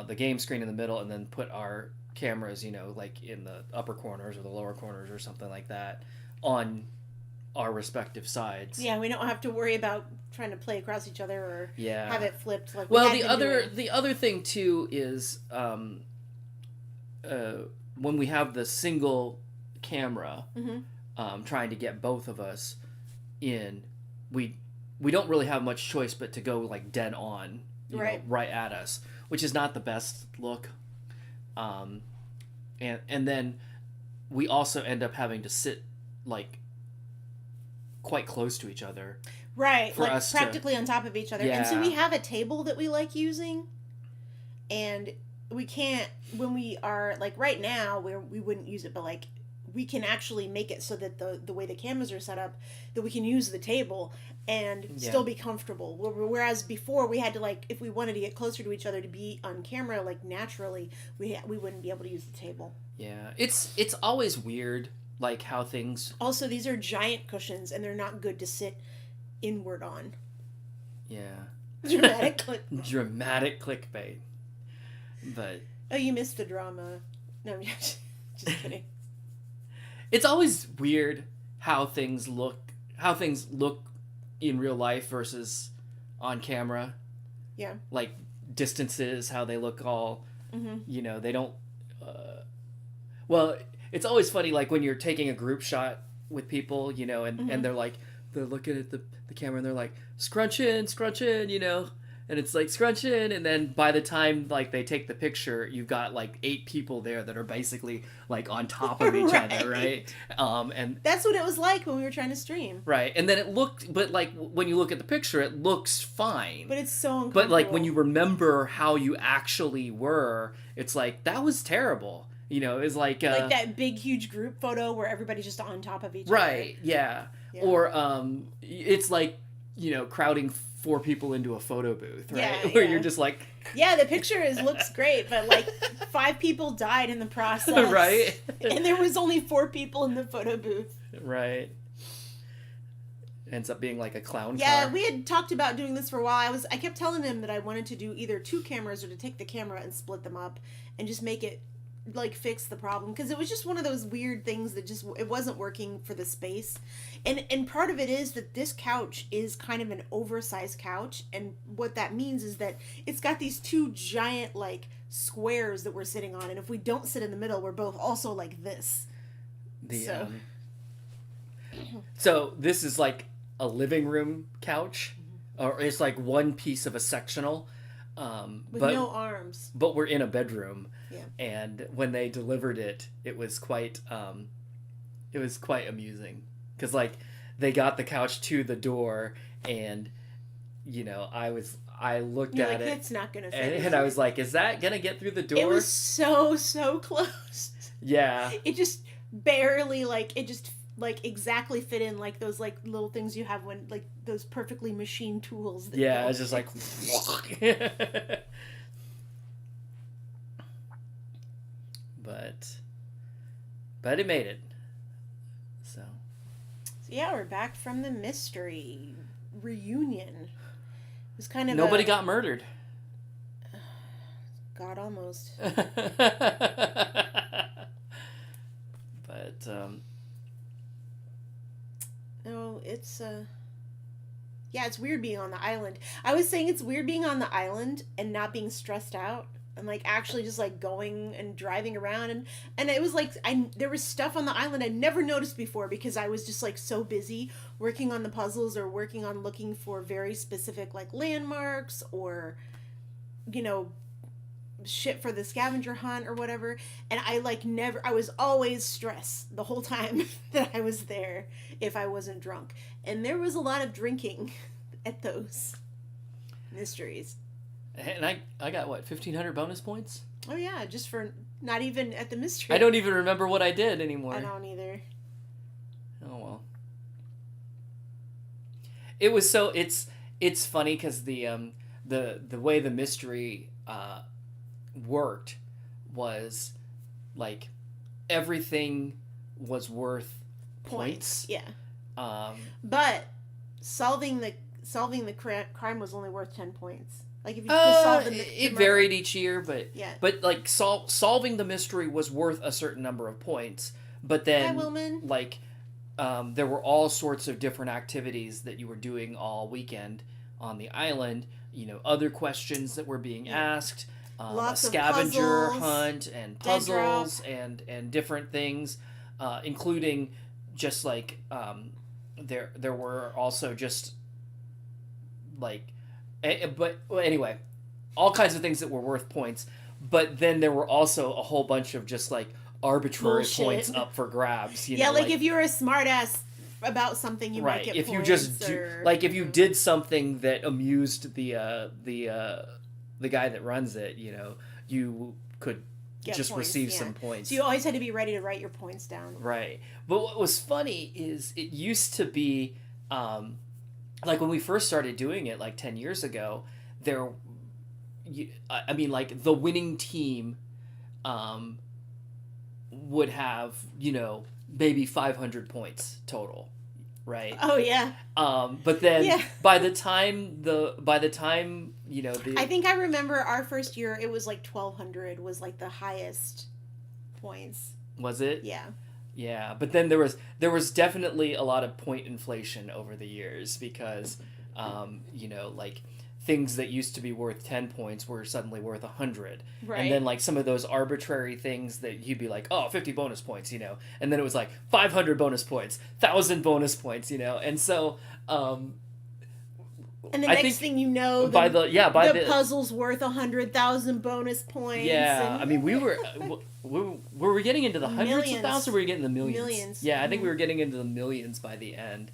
the game screen in the middle, and then put our cameras, like in the upper corners or the lower corners or something like that, on our respective sides. Yeah, we don't have to worry about trying to play across each other or have it flipped. Like the other thing too is when we have the single camera, trying to get both of us in, we don't really have much choice but to go like dead on, right at us, which is not the best look. And then we also end up having to sit like quite close to each other, right? Like practically on top of each other. Yeah. And so we have a table that we like using, and we can't, when we are like right now where we wouldn't use it, but like we can actually make it so that the way the cameras are set up, that we can use the table and still be comfortable. Whereas before we had to, like, if we wanted to get closer to each other to be on camera, like naturally, we wouldn't be able to use the table. Yeah, it's always weird, like how things. Also, these are giant cushions, and they're not good to sit inward on. Yeah. Dramatic clickbait. But. Oh, you missed the drama. No, I'm just kidding. It's always weird how things look in real life versus on camera. Yeah. Like distances, how they look all, they don't, well, it's always funny, like when you're taking a group shot with people, you know, and they're like, they're looking at the camera and they're like, scrunch in, you know, and it's like scrunch in, and then by the time like they take the picture, you've got like 8 people there that are basically like on top of each other, right? And that's what it was like when we were trying to stream. right, and then it looked, but like when you look at the picture, it looks fine. But it's so uncomfortable. But like when you remember how you actually were, it's like that was terrible. You know, it's like that big huge group photo where everybody's just on top of each other. Right, yeah. Or it's like, you know, crowding 4 people into a photo booth, right? Yeah, Where yeah. you're just like yeah, the picture looks great, but like 5 people died in the process. right? And there was only 4 people in the photo booth. Right. Ends up being like a clown Yeah, car. we had talked about doing this for a while. I kept telling him that I wanted to do either 2 cameras or to take the camera and split them up and just make it like fix the problem, because it was just one of those weird things that just it wasn't working for the space. And part of it is that this couch is kind of an oversized couch, and what that means is that it's got these 2 giant like squares that we're sitting on, and if we don't sit in the middle, we're both also like this. So this is like a living room couch, or it's like one piece of a sectional, with but no arms. but we're in a bedroom. Yeah. And when they delivered it, it was quite amusing, because like they got the couch to the door, and you know I looked You're at like, it, it's not gonna fit. and I was like, is that gonna get through the door? It was so close. Yeah. It just barely exactly fit in, like those like little things you have when like those perfectly machined tools. That Yeah, it's just like. But it made it. So yeah, we're back from the mystery reunion. It was kind of nobody got murdered. God, almost. But no, it's yeah, it's weird being on the island. I was saying it's weird being on the island and not being stressed out, and like actually just like going and driving around, and it was like there was stuff on the island I never noticed before, because I was just like so busy working on the puzzles or working on looking for very specific like landmarks, or you know, shit for the scavenger hunt or whatever, and I was always stressed the whole time that I was there if I wasn't drunk, and there was a lot of drinking at those mysteries. and I got what, 1,500 bonus points? Oh yeah, just for not even at the mystery. I don't even remember what I did anymore. I don't either. Oh well. It was so it's funny because the way the mystery worked was like everything was worth points. Yeah. Um, But solving the crime was only worth 10 points. Like if you just solved the it murder. varied each year, but Yeah. but like solving the mystery was worth a certain number of points. But then Hi, Wilman. like there were all sorts of different activities that you were doing all weekend on the island. You know, other questions that were being asked, Lots a of scavenger puzzles, hunt, and puzzles, and different things, including just like there were also just like, but well, anyway, all kinds of things that were worth points. But then there were also a whole bunch of just like arbitrary Bullshit. points up for grabs. You Yeah, know, like if you were a smart ass about something, you might get if points. you just or, like if you did something that amused the guy that runs it, you know, you could Get just points, receive yeah. some points. So you always had to be ready to write your points down. Right. But what was funny is it used to be like when we first started doing it like 10 years ago, I mean like the winning team would have, you know, maybe 500 points total, right? Oh yeah. But then by the time you know I think I remember our first year it was like 1,200 was like the highest points. was it? Yeah. Yeah, but then there was definitely a lot of point inflation over the years because you know, like things that used to be worth 10 points were suddenly worth 100. Right. And then like some of those arbitrary things that you'd be like, oh, 50 bonus points, you know. And then it was like 500 bonus points, 1,000 bonus points, you know. And so And the I next think thing you know, by the puzzle's worth 100,000 bonus points. yeah, and... I mean, were we getting into the hundreds Millions. of thousands, or were we getting the millions? Millions. Yeah, I think we were getting into the millions by the end.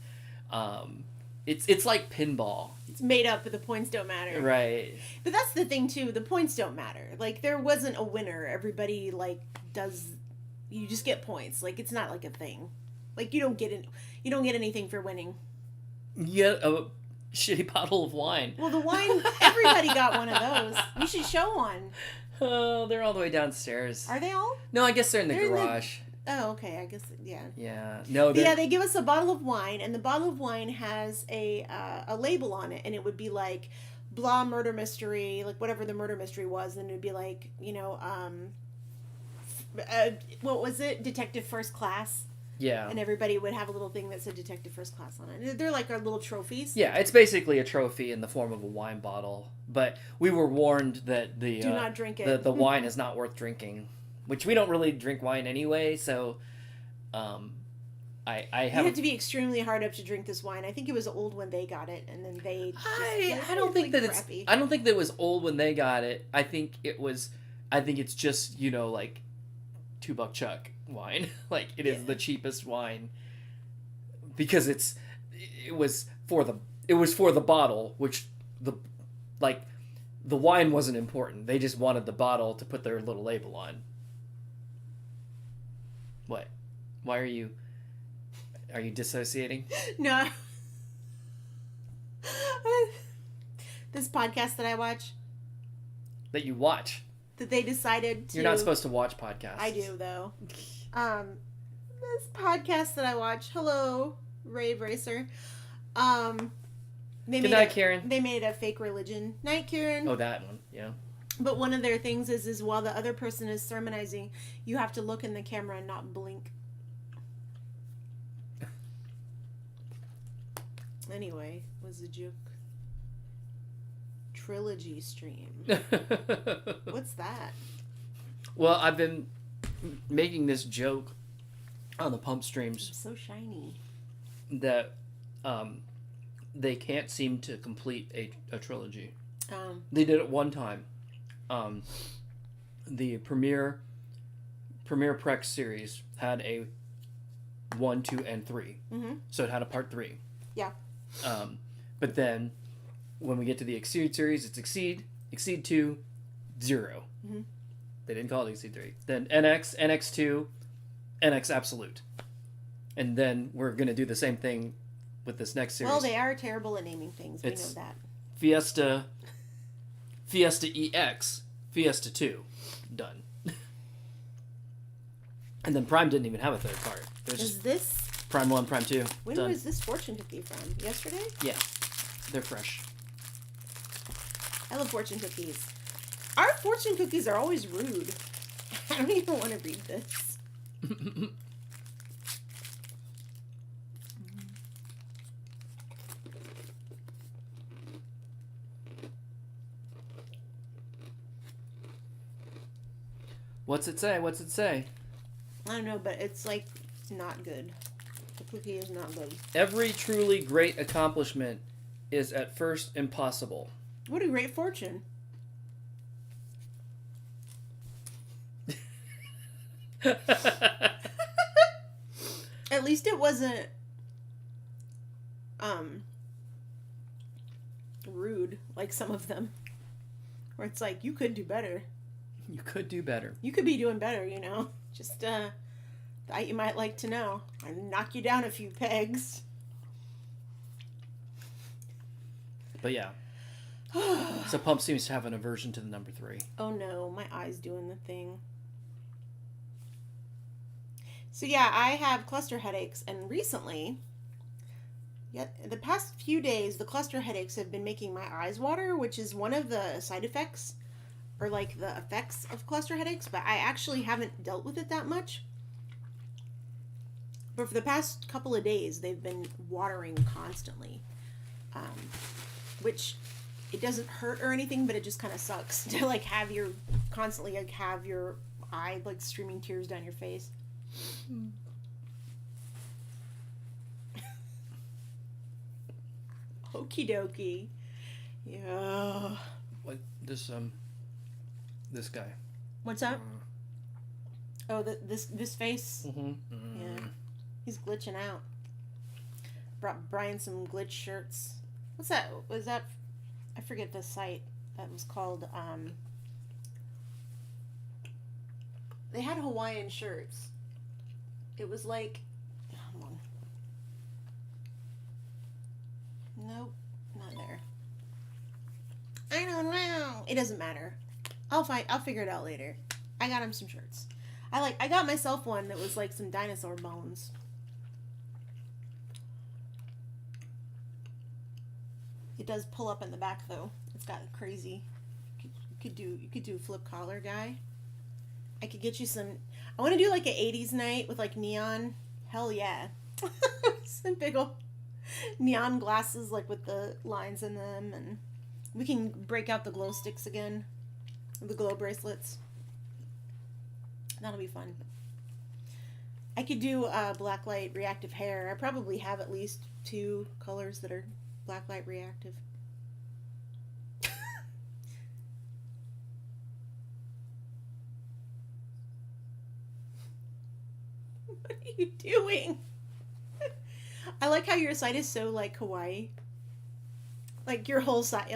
It's like pinball. It's made up, but the points don't matter. Right. But that's the thing too. The points don't matter. Like there wasn't a winner. Everybody like does. You just get points. Like it's not like a thing. Like you don't get anything for winning. Yeah, a shitty bottle of wine. Well, the wine. Everybody got one of those. We should show one. Oh, they're all the way downstairs. Are they all? No, I guess they're in the They're garage. Oh, okay. I guess yeah. Yeah. No. But yeah, they give us a bottle of wine, and the bottle of wine has a label on it, and it would be like, blah murder mystery, like whatever the murder mystery was, and it would be like, you know, what was it? Detective First Class. Yeah. And everybody would have a little thing that said Detective First Class on it. They're like our little trophies. Yeah, it's basically a trophy in the form of a wine bottle. But we were warned that do not drink it. The wine is not worth drinking, which we don't really drink wine anyway. So, I You had to be extremely hard up to drink this wine. I think it was old when they got it, and then they. I don't think that crappy. I don't think that it was old when they got it. I think it's just, you know, like $2 Chuck wine. Like it is the cheapest wine because it was for the bottle, which the wine wasn't important. They just wanted the bottle to put their little label on. What? Why are you dissociating? No. This podcast that I watch. That you watch. That they decided to. You're not supposed to watch podcasts. I do though. This podcast that I watch. Hello, Rave Racer. Good night, Karen. They made a fake religion. Night, Karen. Oh, that one. Yeah. But one of their things is while the other person is sermonizing, you have to look in the camera and not blink. Anyway, was the joke. Trilogy stream. What's that? Well, I've been making this joke on the pump streams. It's so shiny. That they can't seem to complete a trilogy. They did it one time. The Premiere Prex series had a 1, 2, and 3. Mm-hmm. So it had a part 3. Yeah. But then when we get to the Exceed series, it's Exceed 2, 0. Mm-hmm. They didn't call it Exceed 3. Then NX, NX2, NX Absolute. And then we're going to do the same thing with this next series. Well, they are terrible at naming things. We know that. Fiesta EX, Fiesta 2. Done. And then Prime didn't even have a third part. Is this... Prime 1, Prime 2. When done. was this fortune cookie from? Yesterday? Yeah. They're fresh. I love fortune cookies. Our fortune cookies are always rude. I don't even want to read this. What's it say? What's it say? I don't know, but it's like not good. The cookie is not good. Every truly great accomplishment is at first impossible. What a great fortune. At least it wasn't rude like some of them. Where it's like, you could do better. You could do better. You could be doing better, you know. Just thought you might like to know. I knock you down a few pegs. But yeah. So Pump seems to have an aversion to the number 3. Oh no, my eye's doing the thing. So yeah, I have cluster headaches, and recently, the past few days, the cluster headaches have been making my eyes water, which is one of the side effects, or like the effects of cluster headaches, but I actually haven't dealt with it that much. But for the past couple of days, they've been watering constantly, which it doesn't hurt or anything, but it just kind of sucks to like have your constantly like have your eye like streaming tears down your face. Okie dokie. Yeah. What this guy? What's up? Oh, this face. Mm-hmm. Yeah, he's glitching out. Brought Brian some glitch shirts. What's that? Was that? I forget the site that was called. They had Hawaiian shirts. It was like, hold on. Nope, not there. I don't know. It doesn't matter. I'll figure it out later. I got him some shirts. I got myself one that was like some dinosaur bones. It does pull up in the back though. It's got crazy. You could do flip collar guy. I could get you some. I want to do like an 80s night with like neon. Hell yeah. Some big old neon glasses like with the lines in them, and we can break out the glow sticks again. The glow bracelets. That'll be fun. I could do black light reactive hair. I probably have at least 2 colors that are black light reactive. What are you doing? I like how your side is so like Hawaii. Like your whole side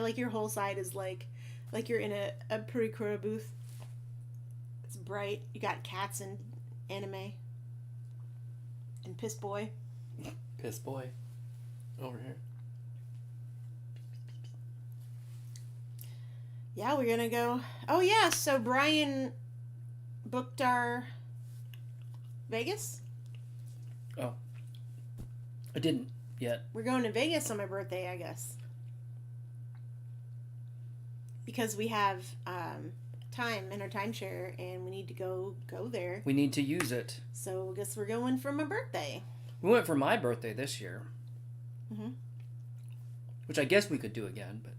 is like you're in a Purikura booth. It's bright. You got cats and anime. And Piss Boy. Piss Boy. Over here. Yeah, we're gonna go. Oh yeah, so Brian booked our Vegas. Oh. I didn't yet. We're going to Vegas on my birthday, I guess. Because we have time in our timeshare and we need to go there. We need to use it. So I guess we're going for my birthday. We went for my birthday this year. Mm-hmm. Which I guess we could do again, but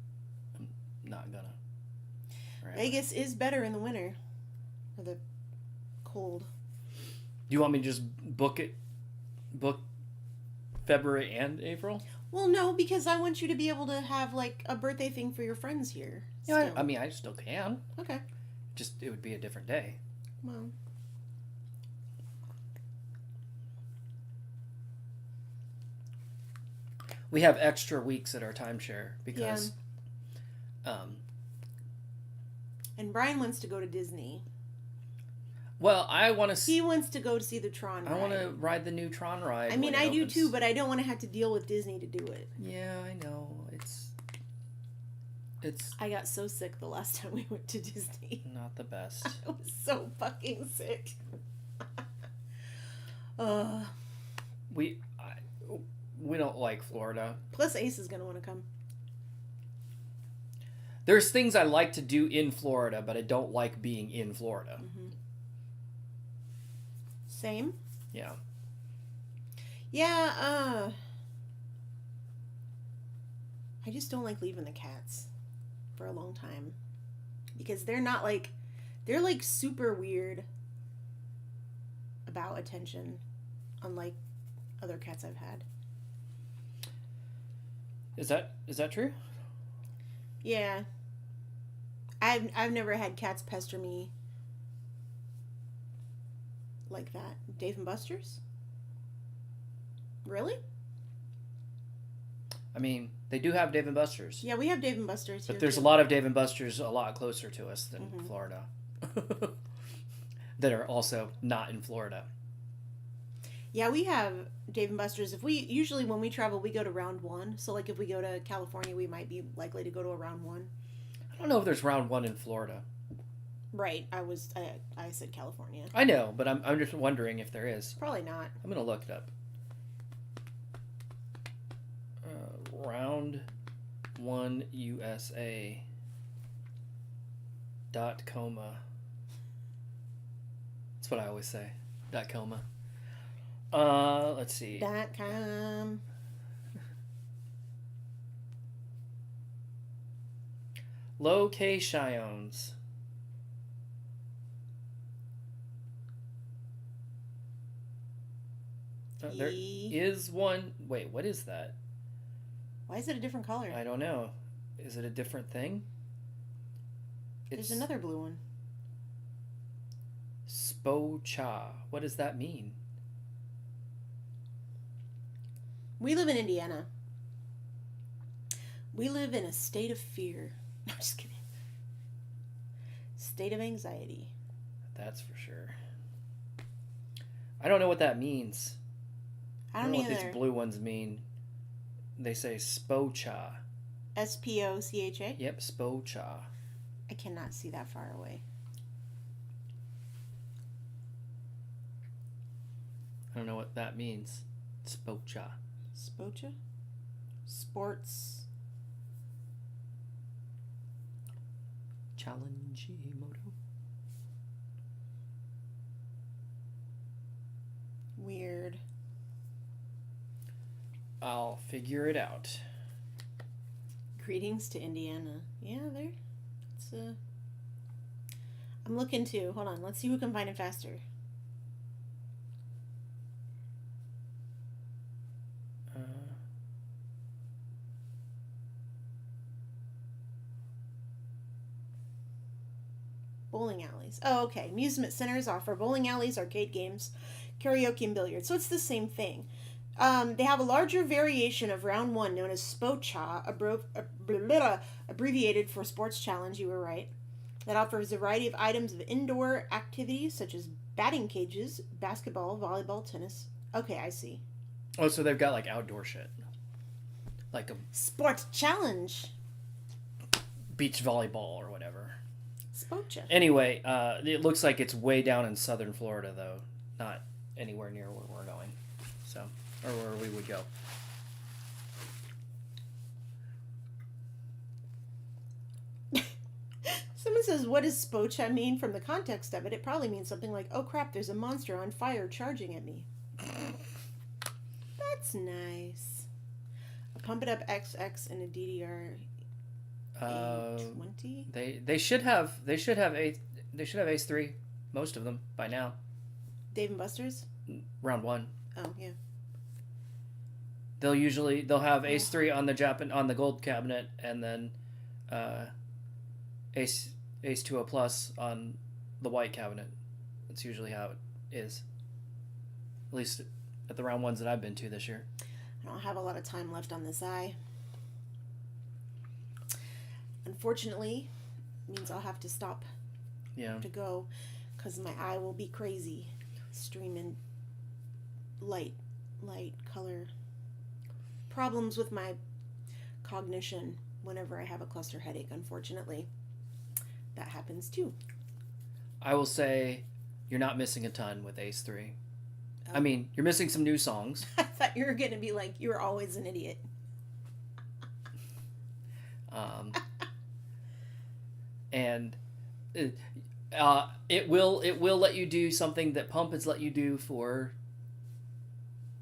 I'm not gonna. Right. Vegas is better in the winter. Or the cold. Do you want me to just book February and April? Well, no, because I want you to be able to have like a birthday thing for your friends here. Yeah, I mean, I still can. Okay. Just it would be a different day. Well. We have extra weeks at our timeshare because. Yeah. And Brian wants to go to Disney. Well, I want to see. He wants to go to see the Tron ride. I want to ride the new Tron ride. I mean, I do too, but I don't want to have to deal with Disney to do it. Yeah, I know. It's. I got so sick the last time we went to Disney. Not the best. I was so fucking sick. We don't like Florida. Plus, Ace is gonna want to come. There's things I like to do in Florida, but I don't like being in Florida. Mm-hmm. Same. Yeah. Yeah. I just don't like leaving the cats for a long time because they're like super weird about attention, unlike other cats I've had. Is that true? Yeah. I've never had cats pester me like that. Dave and Buster's? Really? I mean, they do have Dave and Buster's. Yeah, we have Dave and Buster's here. But there's too. a lot of Dave and Buster's a lot closer to us than Florida. That are also not in Florida. Yeah, we have Dave and Buster's. Usually when we travel, we go to round 1. So like if we go to California, we might be likely to go to a round 1. I don't know if there's round 1 in Florida. Right. I said California. I know, but I'm just wondering if there is. Probably not. I'm gonna look it up. Round 1 USA. .coma. That's what I always say. .coma. Let's see. .com. Locations. There is one. Wait, what is that? Why is it a different color? I don't know. Is it a different thing? There's another blue one. Spocha. What does that mean? We live in Indiana. We live in a state of fear. No, just kidding. State of anxiety. That's for sure. I don't know what that means. I don't know what either. these blue ones mean. They say Spocha. Spocha? Yep, Spocha. I cannot see that far away. I don't know what that means. Spocha. Spocha? Sports. Challenge moto. Weird. I'll figure it out. Greetings to Indiana. Yeah, there. It's I'm looking too. Hold on. Let's see who can find it faster. Bowling alleys. Oh, okay. Amusement centers offer bowling alleys, arcade games, karaoke, and billiards. So it's the same thing. They have a larger variation of round one known as Spocha, abbreviated for Sports Challenge, you were right, that offers a variety of items of indoor activities such as batting cages, basketball, volleyball, tennis. Okay, I see. Oh, so they've got like outdoor shit. Like a Sports Challenge. beach volleyball or whatever. Spocha. Anyway, it looks like it's way down in southern Florida, though. Not anywhere near where we're going. So, or where we would go. Someone says, what does Spocha mean from the context of it? It probably means something like, oh crap, there's a monster on fire charging at me. That's nice. A Pump It Up XX and a DDR 820. They should have Ace 3, most of them by now. Dave and Buster's? Round 1. Oh, yeah. They'll have Ace 3 on the gold cabinet, and then Ace 2O Plus on the white cabinet. That's usually how it is. At least at the round ones that I've been to this year. I don't have a lot of time left on this eye. Unfortunately, it means I'll have to stop to go because my eye will be crazy. Streaming light color. Problems with my cognition whenever I have a cluster headache, unfortunately. That happens too. I will say you're not missing a ton with Ace 3. Oh. I mean, you're missing some new songs. I thought you were going to be like, you're always an idiot. And it will let you do something that Pump has let you do for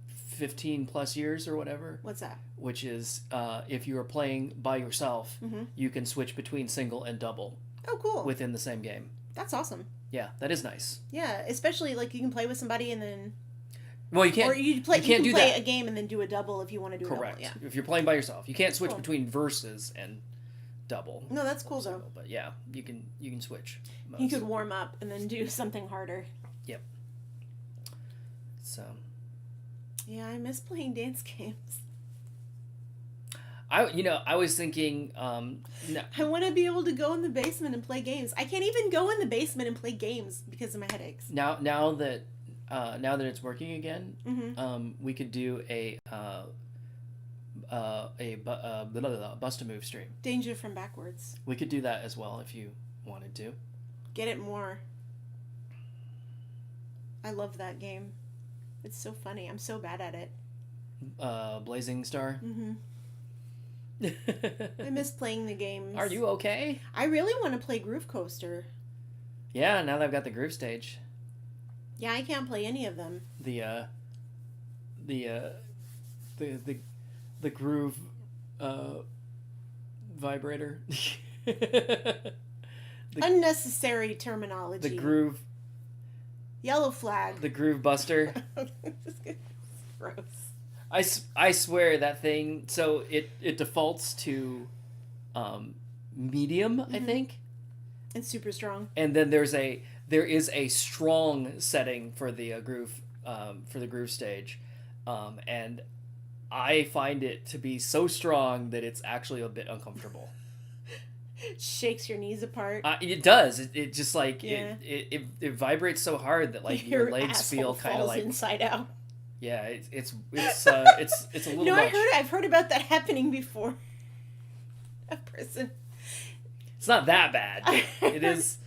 15 plus years or whatever. What's that? Which is if you are playing by yourself, Mm-hmm. you can switch between single and double. Oh, cool. Within the same game. That's awesome. Yeah, that is nice. Yeah, especially like you can play with somebody and then. Well, you can't. Or you can do play that. a game and then do a double if you want to do Correct. a double. Yeah. If you're playing by yourself, you can't switch Cool. between verses and double. No, that's cool though. But yeah, you can switch. You could warm up and then do something harder. Yep. So. Yeah, I miss playing dance games. I was thinking. No. I want to be able to go in the basement and play games. I can't even go in the basement and play games because of my headaches. Now that it's working again, Mm-hmm. We could do a bust a move stream. Danger from backwards. We could do that as well if you wanted to. Get it more. I love that game. It's so funny. I'm so bad at it. Blazing Star. Mm-hmm. I miss playing the games. Are you okay? I really want to play Groove Coaster. Yeah, now that I've got the groove stage. Yeah, I can't play any of them. The groove vibrator. Unnecessary terminology. The groove. Yellow flag. The groove buster. Gross. I swear that thing. So it defaults to medium, I think. And super strong. And then there is a strong setting for the groove stage, and I find it to be so strong that it's actually a bit uncomfortable. Shakes your knees apart. It does. It just like Yeah. it vibrates so hard that like your legs feel kind of like inside out. Yeah, it's a little No, much. I've heard about that happening before. A person. It's not that bad. It is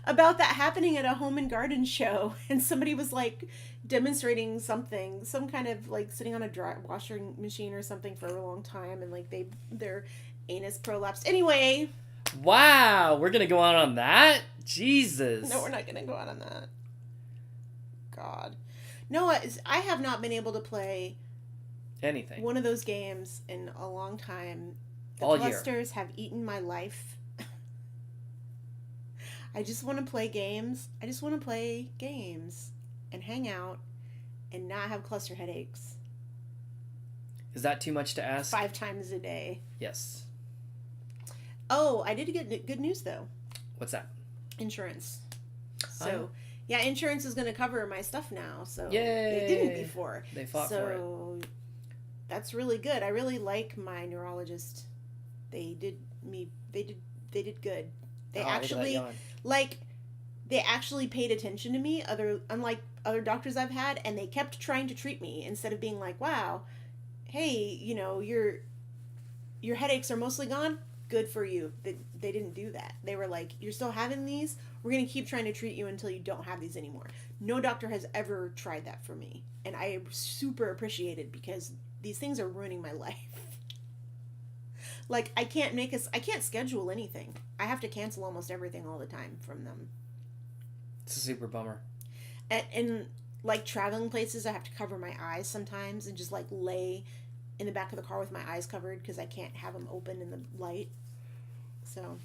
About that happening at a home and garden show, and somebody was like demonstrating something, some kind of like sitting on a washing machine or something for a long time, and like their anus prolapsed. Anyway. Wow, we're gonna go on that? Jesus. No, we're not gonna go out on that. God. No, I have not been able to play anything. one of those games in a long time. The All year. clusters have eaten my life. I just want to play games. I just want to play games and hang out and not have cluster headaches. Is that too much to ask? 5 times a day. Yes. Oh, I did get good news though. What's that? Insurance. So, yeah, insurance is going to cover my stuff now. So Yay. They didn't before. They fought for it. That's really good. I really like my neurologist. They did good. They actually they actually paid attention to me, unlike other doctors I've had, and they kept trying to treat me instead of being like, "Wow, hey, your headaches are mostly gone. Good for you." They didn't do that. They were like, "You're still having these? We're going to keep trying to treat you until you don't have these anymore." No doctor has ever tried that for me, and I super appreciate it because these things are ruining my life. Like, I can't schedule anything. I have to cancel almost everything all the time from them. It's a super bummer. And like traveling places, I have to cover my eyes sometimes and just like lay in the back of the car with my eyes covered because I can't have them open in the light. So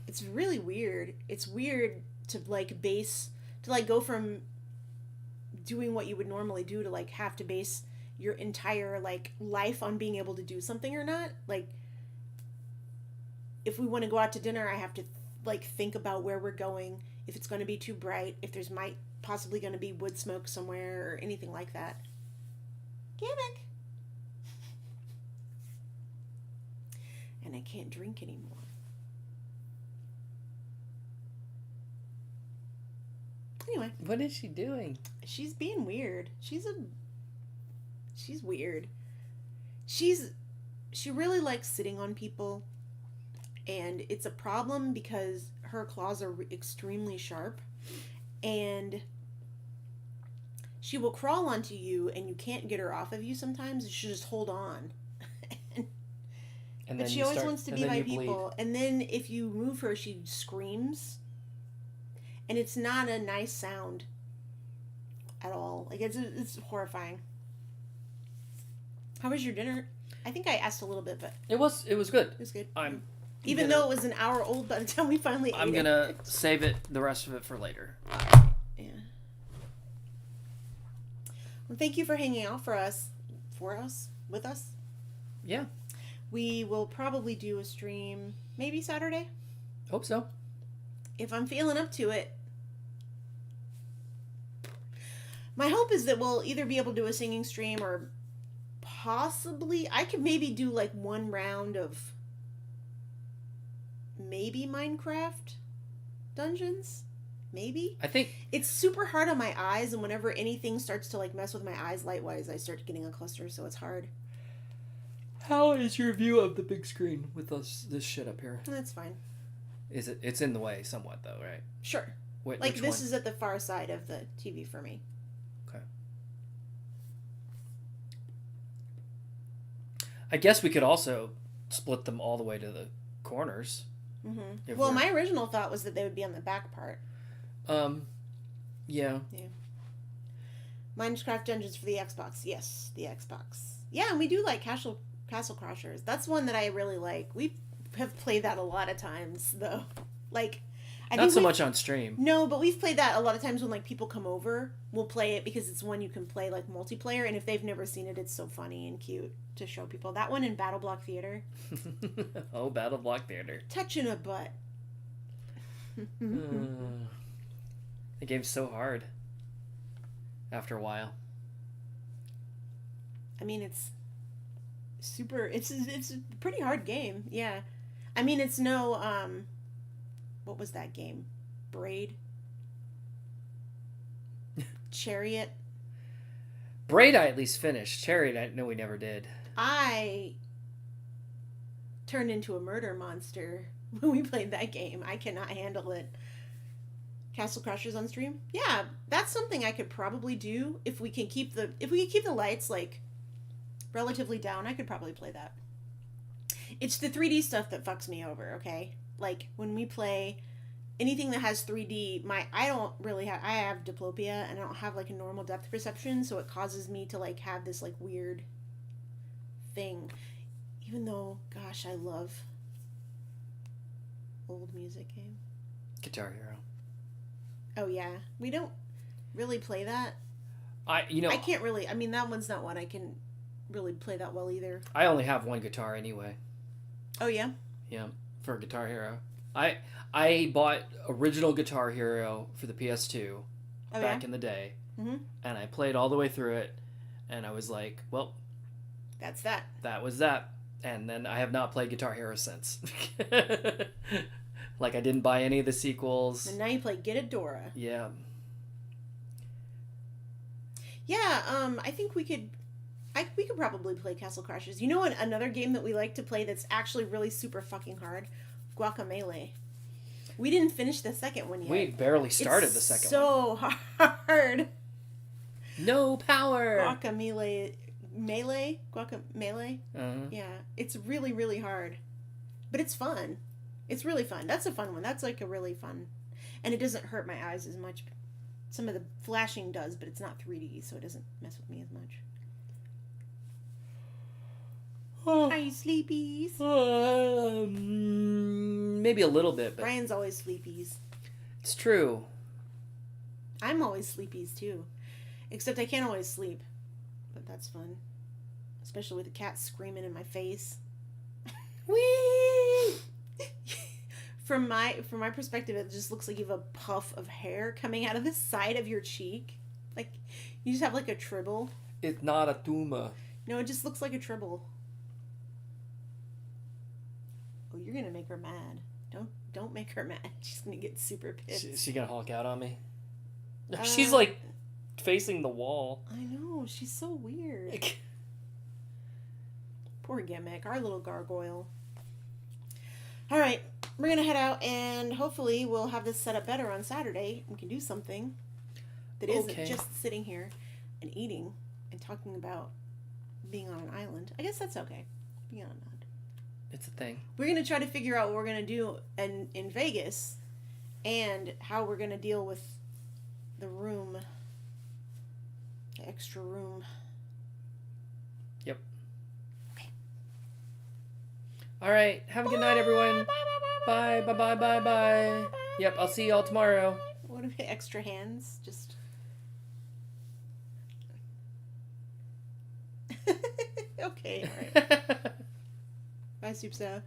it's really weird. It's weird to go from doing what you would normally do to like have to base your entire like life on being able to do something or not. Like, if we want to go out to dinner, I have to like think about where we're going, if it's going to be too bright, if there's possibly going to be wood smoke somewhere or anything like that. Gimmick. And I can't drink anymore. Anyway. What is she doing? She's being weird. She's weird. She really likes sitting on people, and it's a problem because her claws are extremely sharp, and she will crawl onto you and you can't get her off of you sometimes. She'll just hold on. But she always wants to be by people. And then if you move her, she screams. And it's not a nice sound at all. Like, it's horrifying. How was your dinner? I think I asked a little bit, but it was good. It was good. Even though it was an hour old by the time we finally ate it. I'm gonna save the rest of it for later. Yeah. Well, thank you for hanging out with us. Yeah. We will probably do a stream maybe Saturday. Hope so. If I'm feeling up to it. My hope is that we'll either be able to do a singing stream or possibly I could maybe do like one round of maybe Minecraft dungeons. Maybe. I think it's super hard on my eyes, and whenever anything starts to like mess with my eyes light-wise, I start getting a cluster, so it's hard. How is your view of the big screen with this shit up here? That's fine. It's in the way somewhat though, right? Sure. Wait, like this is at the far side of the TV for me. Okay. I guess we could also split them all the way to the corners. Mm-hmm. Well, my original thought was that they would be on the back part. Yeah. Yeah. Minecraft Dungeons for the Xbox. Yes, the Xbox. Yeah, and we do like Castle Crashers. That's one that I really like. We have played that a lot of times, though. Like, I Not think so much on stream. No, but we've played that a lot of times when like people come over. We'll play it because it's one you can play like multiplayer, and if they've never seen it, it's so funny and cute to show people. That one in Battle Block Theater. Oh, Battle Block Theater. Touching a butt. The game's so hard. After a while. I mean, it's super. It's a pretty hard game. Yeah, I mean, it's no. What was that game? Braid. Chariot. Braid I at least finished. Chariot I know we never did. I turned into a murder monster when we played that game. I cannot handle it. Castle Crashers on stream? Yeah, that's something I could probably do if we can keep the lights like relatively down. I could probably play that. It's the 3D stuff that fucks me over, okay? Like when we play anything that has 3D, I have diplopia and I don't have like a normal depth perception, so it causes me to like have this like weird thing. Even though, gosh, I love old music game. Guitar Hero. Oh yeah, we don't really play that. I can't really. I mean, that one's not one I can really play that well either. I only have one guitar anyway. Oh yeah. Yeah, for Guitar Hero. I bought original Guitar Hero for the PS2 back in the day, mm-hmm. and I played all the way through it, and I was like, well, that's that. That was that, and then I have not played Guitar Hero since. Like I didn't buy any of the sequels. And now you play Get a Dora. Yeah. Yeah, I think we could probably play Castle Crashers. You know another game that we like to play that's actually really super fucking hard? Guacamelee. We didn't finish the second one yet. We barely started the second one. So hard. No power. Guacamelee. Guacamelee? Uh-huh. Yeah, it's really, really hard. But it's fun. It's really fun. That's a fun one. That's like a really fun. And it doesn't hurt my eyes as much. Some of the flashing does, but it's not 3D, so it doesn't mess with me as much. Are you sleepies? Maybe a little bit, but Brian's always sleepies. it's true. I'm always sleepies too. Except I can't always sleep. But that's fun. Especially with the cat screaming in my face. Whee! From my perspective, it just looks like you have a puff of hair coming out of the side of your cheek. Like you just have like a tribble. It's not a tumor. No, it just looks like a tribble. Oh, you're gonna make her mad. Don't make her mad. She's gonna get super pissed. She gonna honk out on me? She's like facing the wall. I know, she's so weird. Poor Gimmick, our little gargoyle. Alright, we're gonna head out and hopefully we'll have this set up better on Saturday. We can do something that isn't just sitting here and eating and talking about being on an island. I guess that's okay. Being on an island. It's a thing. We're going to try to figure out what we're going to do in Vegas and how we're going to deal with the room, the extra room. Yep. Okay. All right. Have a good night, everyone. Bye. Bye. Bye. Bye. Bye. Yep. I'll see y'all tomorrow. What are extra hands? Just. Okay. All right. Bye, Soup Sa.